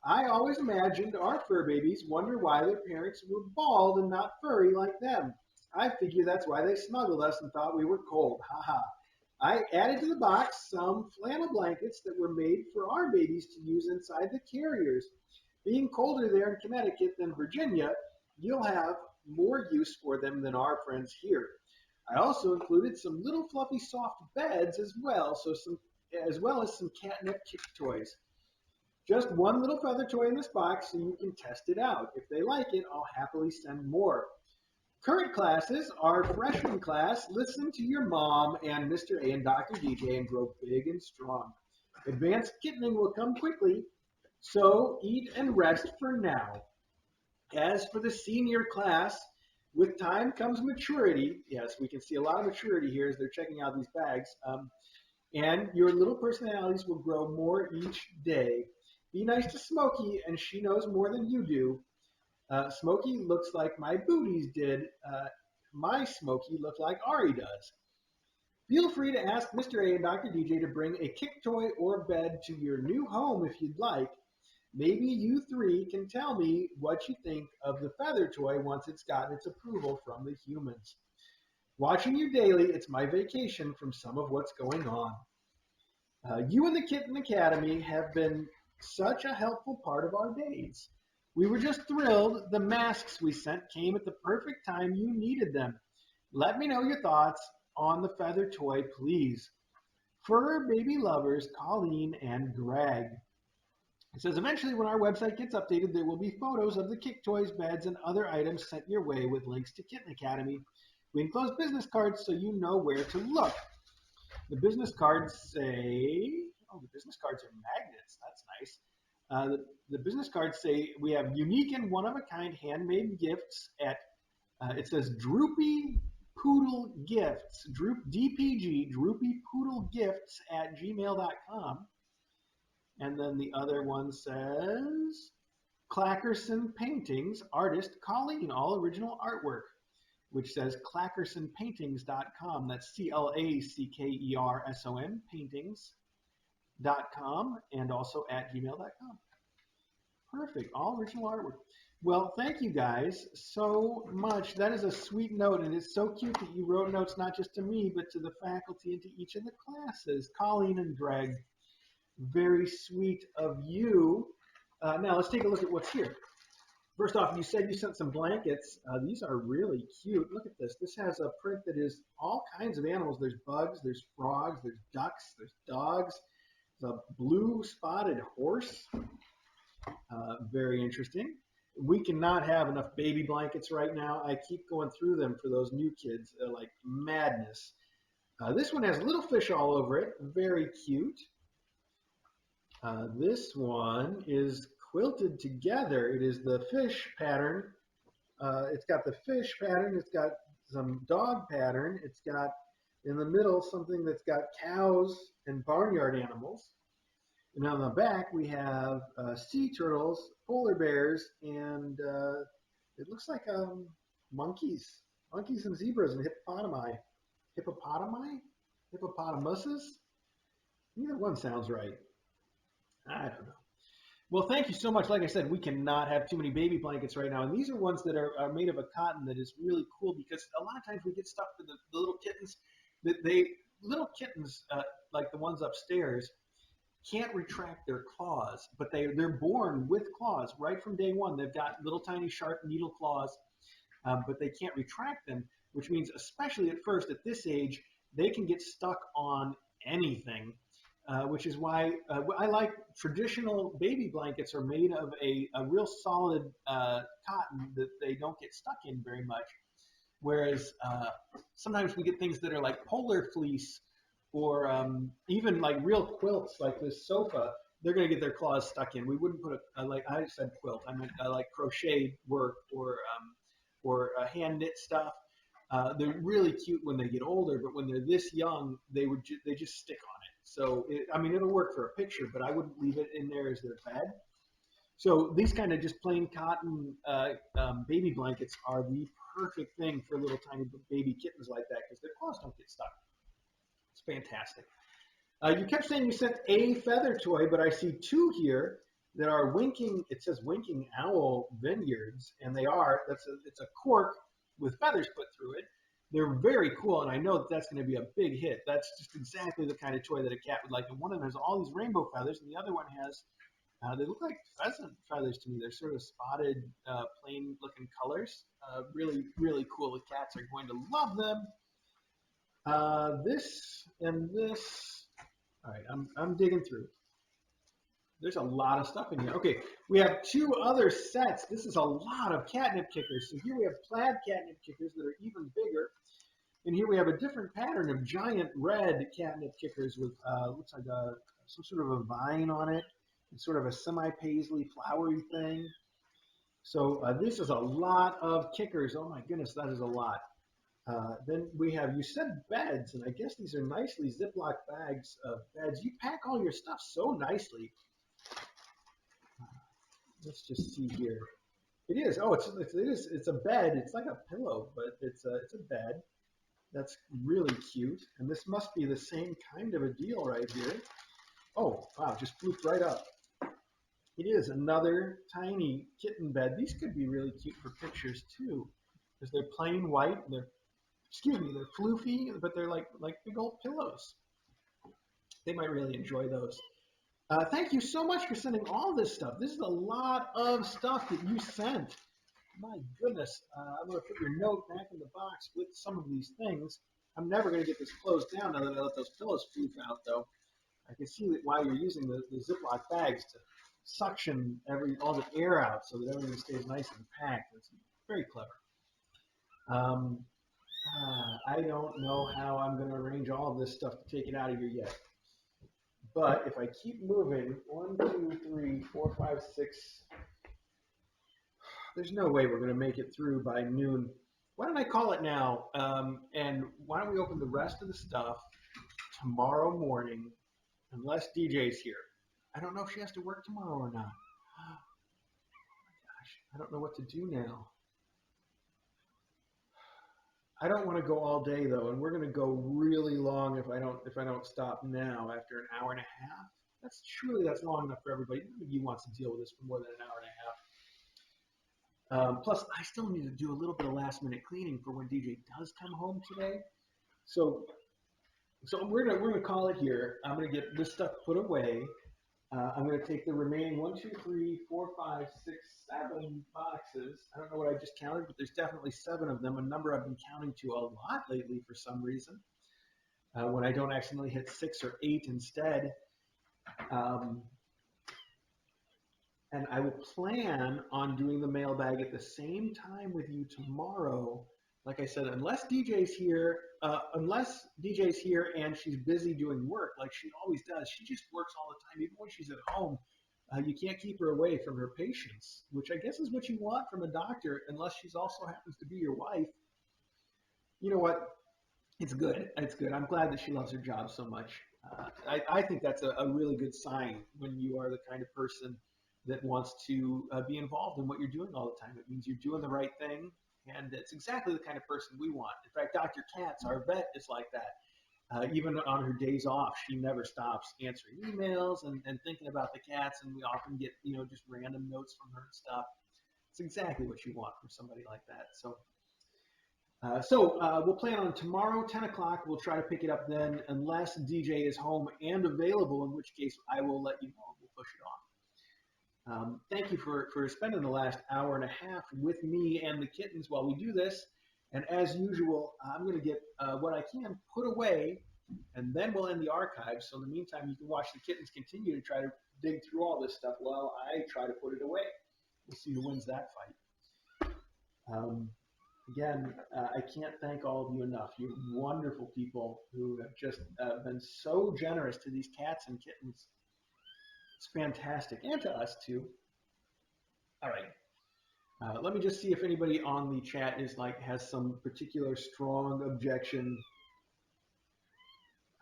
I always imagined our fur babies wonder why their parents were bald and not furry like them. I figure that's why they smuggled us and thought we were cold. Haha. I added to the box some flannel blankets that were made for our babies to use inside the carriers. Being colder there in Connecticut than Virginia, you'll have more use for them than our friends here. I also included some little fluffy soft beds as well as some catnip kick toys. Just one little feather toy in this box so you can test it out. If they like it, I'll happily send more. Current classes are freshman class, Listen to Your Mom, and Mr. A and Dr. DJ and Grow Big and Strong. Advanced kittening will come quickly, so eat and rest for now. As for the senior class, with time comes maturity. Yes, we can see a lot of maturity here as they're checking out these bags. And your little personalities will grow more each day. Be nice to Smokey, and she knows more than you do. Smokey looks like my booties did. My Smokey looked like Ari does. Feel free to ask Mr. A and Dr. DJ to bring a kick toy or bed to your new home if you'd like. Maybe you three can tell me what you think of the feather toy once it's gotten its approval from the humans. Watching you daily, it's my vacation from some of what's going on. You and the Kitten Academy have been such a helpful part of our days. We were just thrilled the masks we sent came at the perfect time you needed them. Let me know your thoughts on the feather toy, please. Fur baby lovers, Colleen and Greg. It says, eventually when our website gets updated, there will be photos of the kick toys, beds, and other items sent your way with links to Kitten Academy. We enclose business cards so you know where to look. The business cards say, the business cards are magnets. That's nice. The business cards say we have unique and one-of-a-kind handmade gifts at, it says Droopy Poodle Gifts, DPG, Droopy Poodle Gifts at gmail.com. And then the other one says Clackerson Paintings, artist Colleen, all original artwork, which says clackersonpaintings.com. That's CLACKERSON, paintings.com, and also at gmail.com. Perfect. All original artwork. Well, thank you guys so much. That is a sweet note, and it's so cute that you wrote notes not just to me, but to the faculty and to each of the classes. Colleen and Greg, very sweet of you. Now, let's take a look at what's here. First off, you said you sent some blankets. These are really cute. Look at this. This has a print that is all kinds of animals. There's bugs, there's frogs, there's ducks, there's dogs. There's a blue spotted horse. Very interesting. We cannot have enough baby blankets right now. I keep going through them for those new kids. They're like madness. This one has little fish all over it. Very cute. This one is quilted together. It is the fish pattern. It's got the fish pattern. It's got some dog pattern. It's got in the middle something that's got cows and barnyard animals. And on the back we have sea turtles, polar bears, and it looks like monkeys and zebras and hippopotamuses. Neither one sounds right. I don't know. Well, thank you so much. Like I said, we cannot have too many baby blankets right now. And these are ones that are made of a cotton that is really cool because a lot of times we get stuff for the little kittens. Little kittens, like the ones upstairs, can't retract their claws, but they're born with claws right from day one. They've got little tiny sharp needle claws, but they can't retract them, which means especially at first at this age, they can get stuck on anything. Which is why I like traditional baby blankets are made of a real solid cotton that they don't get stuck in very much. Whereas sometimes we get things that are like polar fleece or even like real quilts like this sofa. They're going to get their claws stuck in. We wouldn't put like I said quilt. I meant like crochet work or hand knit stuff. They're really cute when they get older, but when they're this young, they just stick on it. So, it'll work for a picture, but I wouldn't leave it in there as their bed. So these kind of just plain cotton baby blankets are the perfect thing for little tiny baby kittens like that because their claws don't get stuck. It's fantastic. You kept saying you sent a feather toy, but I see two here that are winking. It says Winking Owl Vineyards, and it's a cork with feathers put through it. They're very cool, and I know that's going to be a big hit. That's just exactly the kind of toy that a cat would like. And one of them has all these rainbow feathers, and the other one has, they look like pheasant feathers to me. They're sort of spotted, plain-looking colors. Really, really cool. The cats are going to love them. This and this. All right, I'm digging through. There's a lot of stuff in here. Okay, we have two other sets. This is a lot of catnip kickers. So here we have plaid catnip kickers that are even bigger. And here we have a different pattern of giant red catnip kickers with looks like some sort of a vine on it. It's sort of a semi-paisley flowery thing. So this is a lot of kickers. Oh my goodness, that is a lot. Then we have, you said beds, and I guess these are nicely Ziploc bags of beds. You pack all your stuff so nicely. Let's just see here. It is. Oh, it's a bed. It's like a pillow, but it's a bed. That's really cute. And this must be the same kind of a deal right here. Oh, wow, just flooped right up. It is another tiny kitten bed. These could be really cute for pictures too, because they're plain white. They're floofy, but they're like big old pillows. They might really enjoy those. Thank you so much for sending all this stuff. This is a lot of stuff that you sent. my goodness, I'm going to put your note back in the box with some of these things. I'm never going to get this closed down now that I let those pillows poof out, though. I can see that why you're using the Ziploc bags to suction all the air out so that everything stays nice and packed. It's very clever. I don't know how I'm going to arrange all of this stuff to take it out of here yet. But if I keep moving, 1, 2, 3, 4, 5, 6, there's no way we're going to make it through by noon. Why don't I call it now? And why don't we open the rest of the stuff tomorrow morning, unless DJ's here. I don't know if she has to work tomorrow or not. Oh my gosh, I don't know what to do now. I don't want to go all day though, and we're going to go really long if I don't stop now after an hour and a half. That's long enough for everybody. Nobody wants to deal with this for more than an hour and a half. Plus, I still need to do a little bit of last minute cleaning for when DJ does come home today. So we're gonna call it here. I'm gonna get this stuff put away. I'm going to take the remaining 1, 2, 3, 4, 5, 6, 7 boxes. I don't know what I just counted, but there's definitely 7 of them, a number I've been counting to a lot lately for some reason. When I don't accidentally hit 6 or 8 instead. And I will plan on doing the mailbag at the same time with you tomorrow. Like I said, unless DJ's here and she's busy doing work like she always does. She just works all the time, even when she's at home. You can't keep her away from her patients, which I guess is what you want from a doctor, unless she's also happens to be your wife. You know what? It's good. It's good. I'm glad that she loves her job so much. I think that's a really good sign when you are the kind of person that wants to be involved in what you're doing all the time. It means you're doing the right thing. And it's exactly the kind of person we want. In fact, Dr. Katz, our vet, is like that. Even on her days off, she never stops answering emails and thinking about the cats. And we often get, just random notes from her and stuff. It's exactly what you want from somebody like that. So we'll plan on tomorrow, 10 o'clock. We'll try to pick it up then, unless DJ is home and available, in which case I will let you know. We'll push it off. Thank you for spending the last hour and a half with me and the kittens while we do this. And as usual, I'm going to get what I can put away, and then we'll end the archive. So in the meantime, you can watch the kittens continue to try to dig through all this stuff while I try to put it away. We'll see who wins that fight. Again, I can't thank all of you enough. You're wonderful people who have just been so generous to these cats and kittens. It's fantastic, and to us too. All right, let me just see if anybody on the chat has some particular strong objection.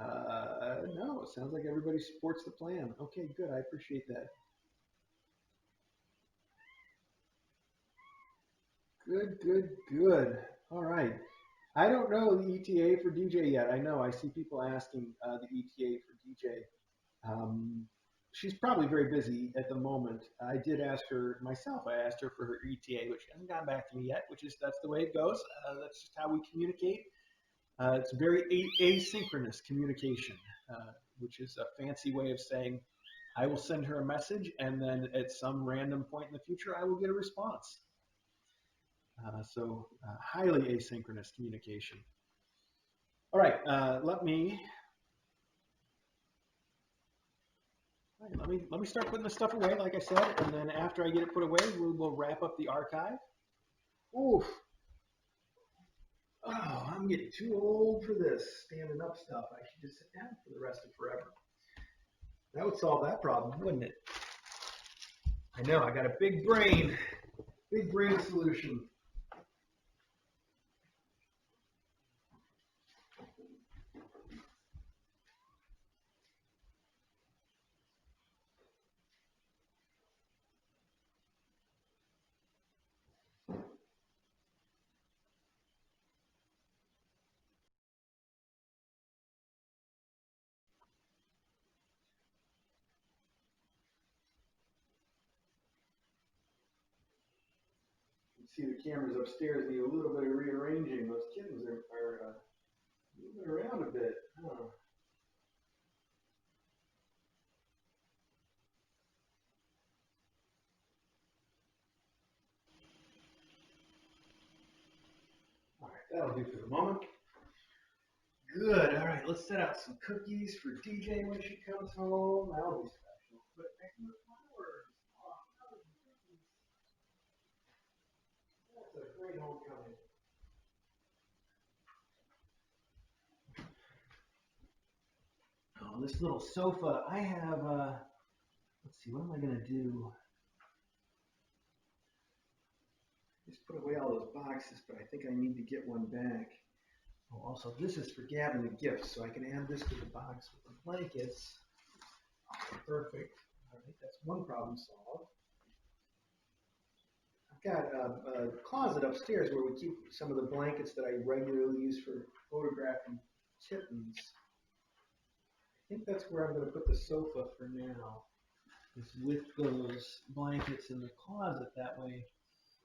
No, it sounds like everybody supports the plan. Okay, good. I appreciate that. Good. All right. I don't know the ETA for DJ yet. I know I see people asking the ETA for DJ. She's probably very busy at the moment. I did ask her myself. I asked her for her ETA, which she hasn't gotten back to me yet, that's the way it goes. That's just how we communicate. It's very asynchronous communication, which is a fancy way of saying I will send her a message, and then at some random point in the future, I will get a response. So highly asynchronous communication. All right, let me start putting the stuff away, like I said, and then after I get it put away, we'll wrap up the archive. Oof. Oh, I'm getting too old for this standing up stuff. I should just sit down for the rest of forever. That would solve that problem, wouldn't it? I know, I got a big brain solution. See the cameras upstairs need a little bit of rearranging. Those kittens are moving around a bit. Oh. That'll do for the moment. Good. All right, let's set out some cookies for DJ when she comes home. That'll be special. Put back in the flowers. Oh, flowers and cookies. That's a great homecoming. Oh, this little sofa. I have, let's see, what am I going to do? Just put away all those boxes, but I think I need to get one back. Oh, also, this is for Gavin the gifts, so I can add this to the box with the blankets. Perfect. All right, that's one problem solved. I've got a closet upstairs where we keep some of the blankets that I regularly use for photographing kittens. I think that's where I'm going to put the sofa for now. Is with those blankets in the closet. That way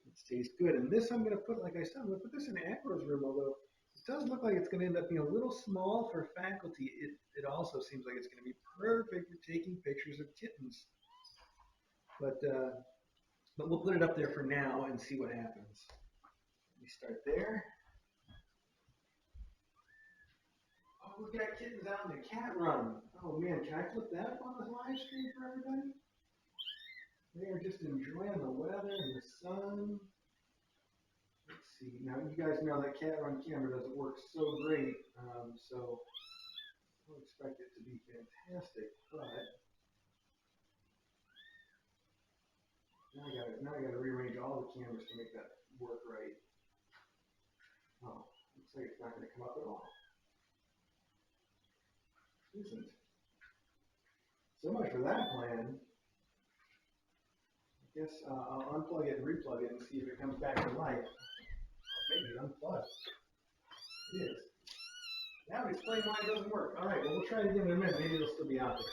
it stays good. And this I'm going to put, like I said, I'm going to put this in Acro's room, although it does look like it's going to end up being a little small for faculty. It also seems like it's going to be perfect for taking pictures of kittens. But we'll put it up there for now and see what happens. Let me start there. Oh, we've got kittens out in the cat run. Oh man, can I flip that up on the live stream for everybody? They are just enjoying the weather and the sun. Let's see. Now you guys know that cat run camera doesn't work so great, so I don't expect it to be fantastic, but now I gotta rearrange all the cameras to make that work right. Oh, looks like it's not gonna come up at all. It isn't. So much for that plan. I guess I'll unplug it and replug it and see if it comes back to life. Maybe it unplugged. It is. That would explain why it doesn't work. All right, well, we'll try it again in a minute. Maybe it'll still be out there.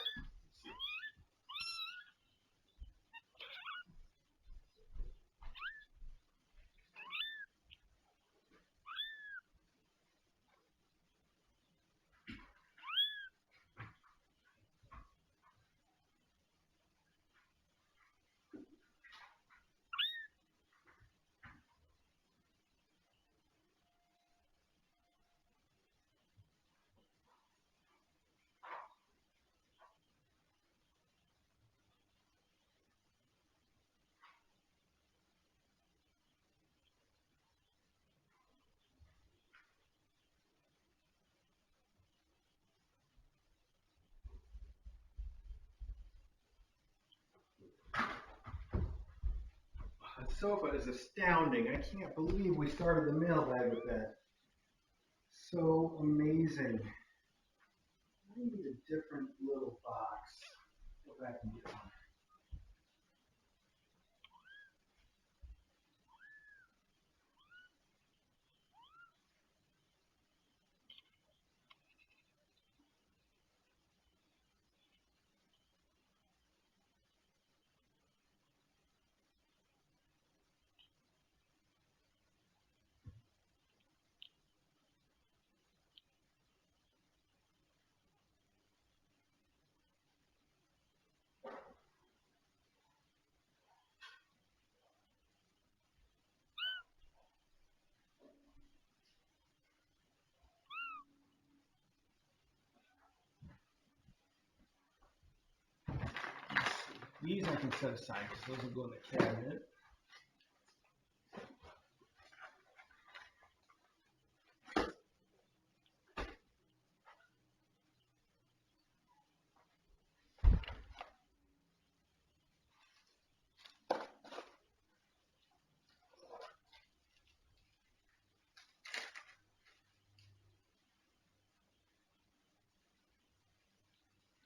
That sofa is astounding. I can't believe we started the mailbag with that. So amazing. I need a different little box. Go back and get one. These I can set aside because those will go in the cabinet.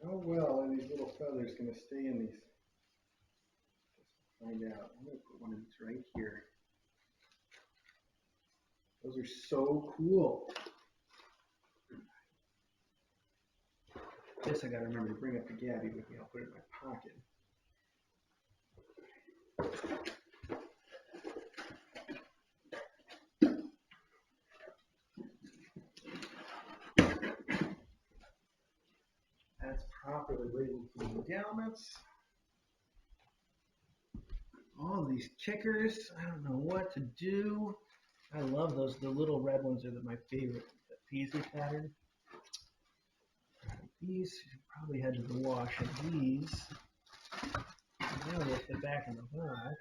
How well are these little feathers going to stay in these? Find out. I'm going to put one of these right here. Those are so cool. This I got to remember to bring up to Gabby with me. I'll put it in my pocket. That's properly labeled for the endowments. All these kickers, I don't know what to do. I love those. The little red ones are my favorite. The paisley pattern. These should probably head to the wash, and these. Now with the back in the box.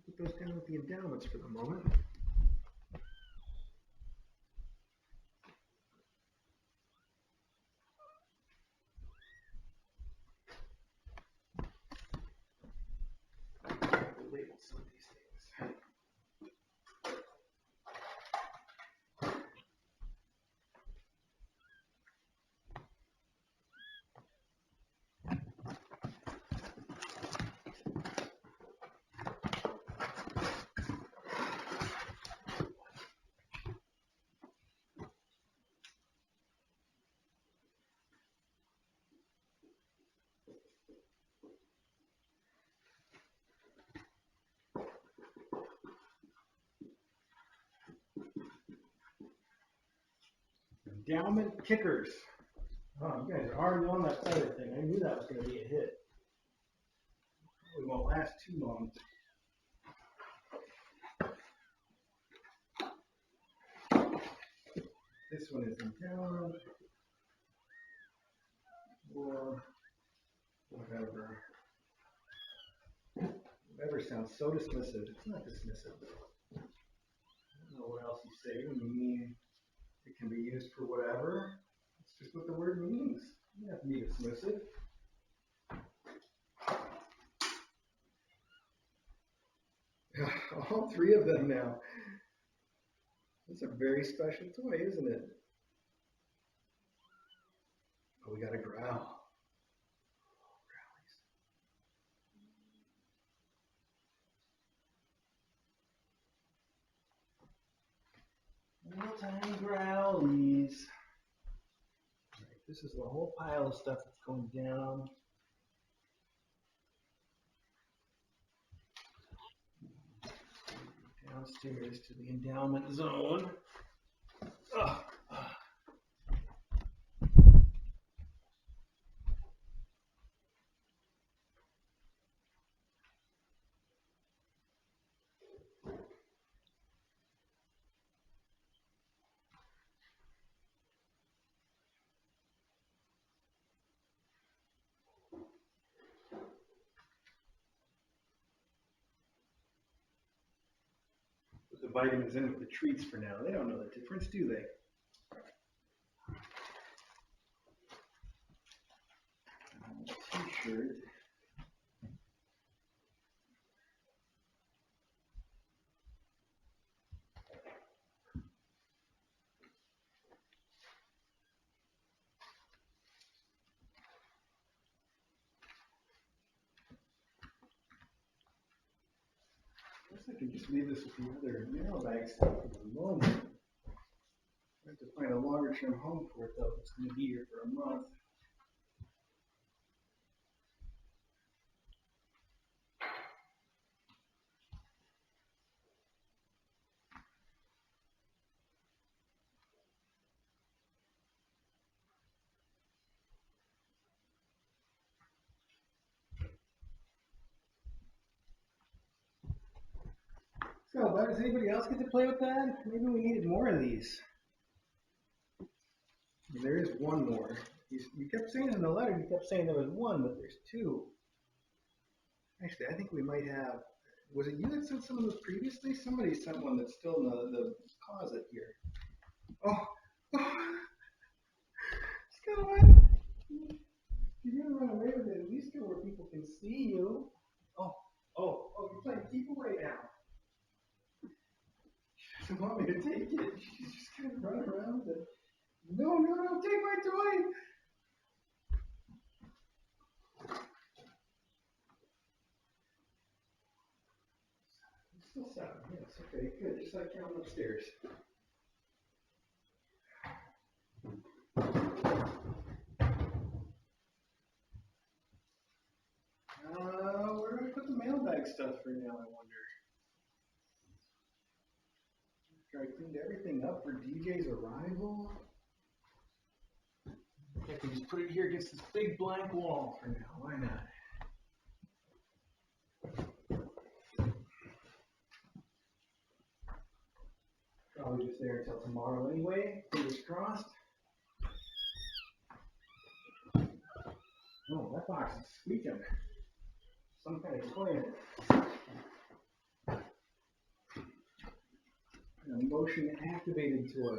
Put those down with the endowments for the moment. Label some of these things. Endowment Kickers. Oh, you guys are already on that cider thing. I knew that was going to be a hit. Probably won't last too long. This one is endowment. Or whatever. Whatever sounds so dismissive. It's not dismissive. I don't know what else you say when you mean it can be used for whatever. It's just what the word means. You don't have to be dismissive. All three of them now. That's a very special toy, isn't it? Oh, we got a growl. Little tiny growlies. Right, this is the whole pile of stuff that's going down. Downstairs to the endowment zone. Ugh. Put the vitamins in with the treats for now. They don't know the difference, do they? T-shirt. I guess I can just leave this with the other mailbag stuff for the moment. I have to find a longer term home for it though. It's going to be here for a month. So, does anybody else get to play with that? Maybe we needed more of these. There is one more. You kept saying in the letter, you kept saying there was one, but there's two. Actually, I think we might have. Was it you that sent some of those previously? Somebody sent one that's still in the closet here. Oh, Scott, you're gonna run away with it. At least go where people can see you. Oh, you're playing keep away now. She doesn't want me to take it. She's just gonna run around with it. No, take my toy. Still 7, yes, okay, good, just like counting upstairs. Where do I put the mailbag stuff for now, I wonder? After I cleaned everything up for DJ's arrival? I can just put it here against this big blank wall for now, why not? probably just there until tomorrow anyway. Fingers crossed. Oh, that box is squeaking. Some kind of toy in it. An emotion activated toy.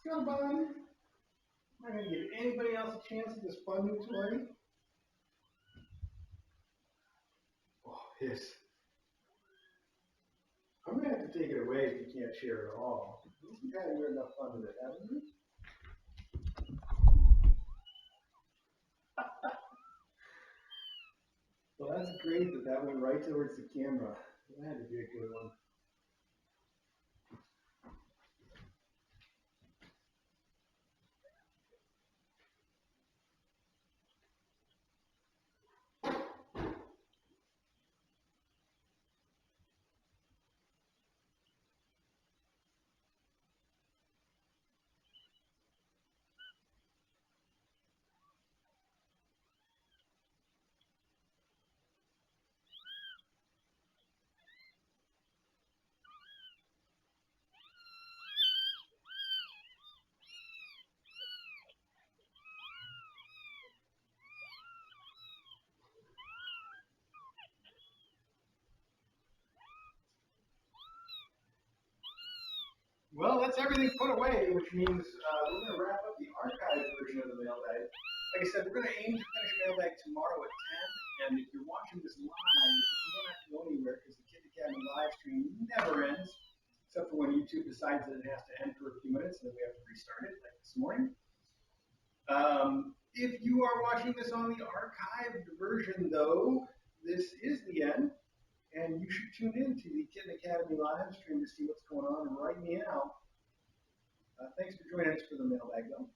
Come on. I'm not going to give anybody else a chance at this fun new toy. Oh, hiss. I'm going to have to take it away if you can't share it all. You've had enough fun with it, haven't you? Well, that's great that went right towards the camera. That had to be a good one. Well, that's everything put away, which means we're going to wrap up the archive version of the mailbag. Like I said, we're going to aim to finish mailbag tomorrow at 10. And if you're watching this live, you don't have to go anywhere because the Kitten Academy live stream never ends, except for when YouTube decides that it has to end for a few minutes and then we have to restart it, like this morning. If you are watching this on the archived version, though, this is the end. And you should tune in to the Kitten Academy live stream to see what's going on right now. Thanks for joining us for the mailbag, though.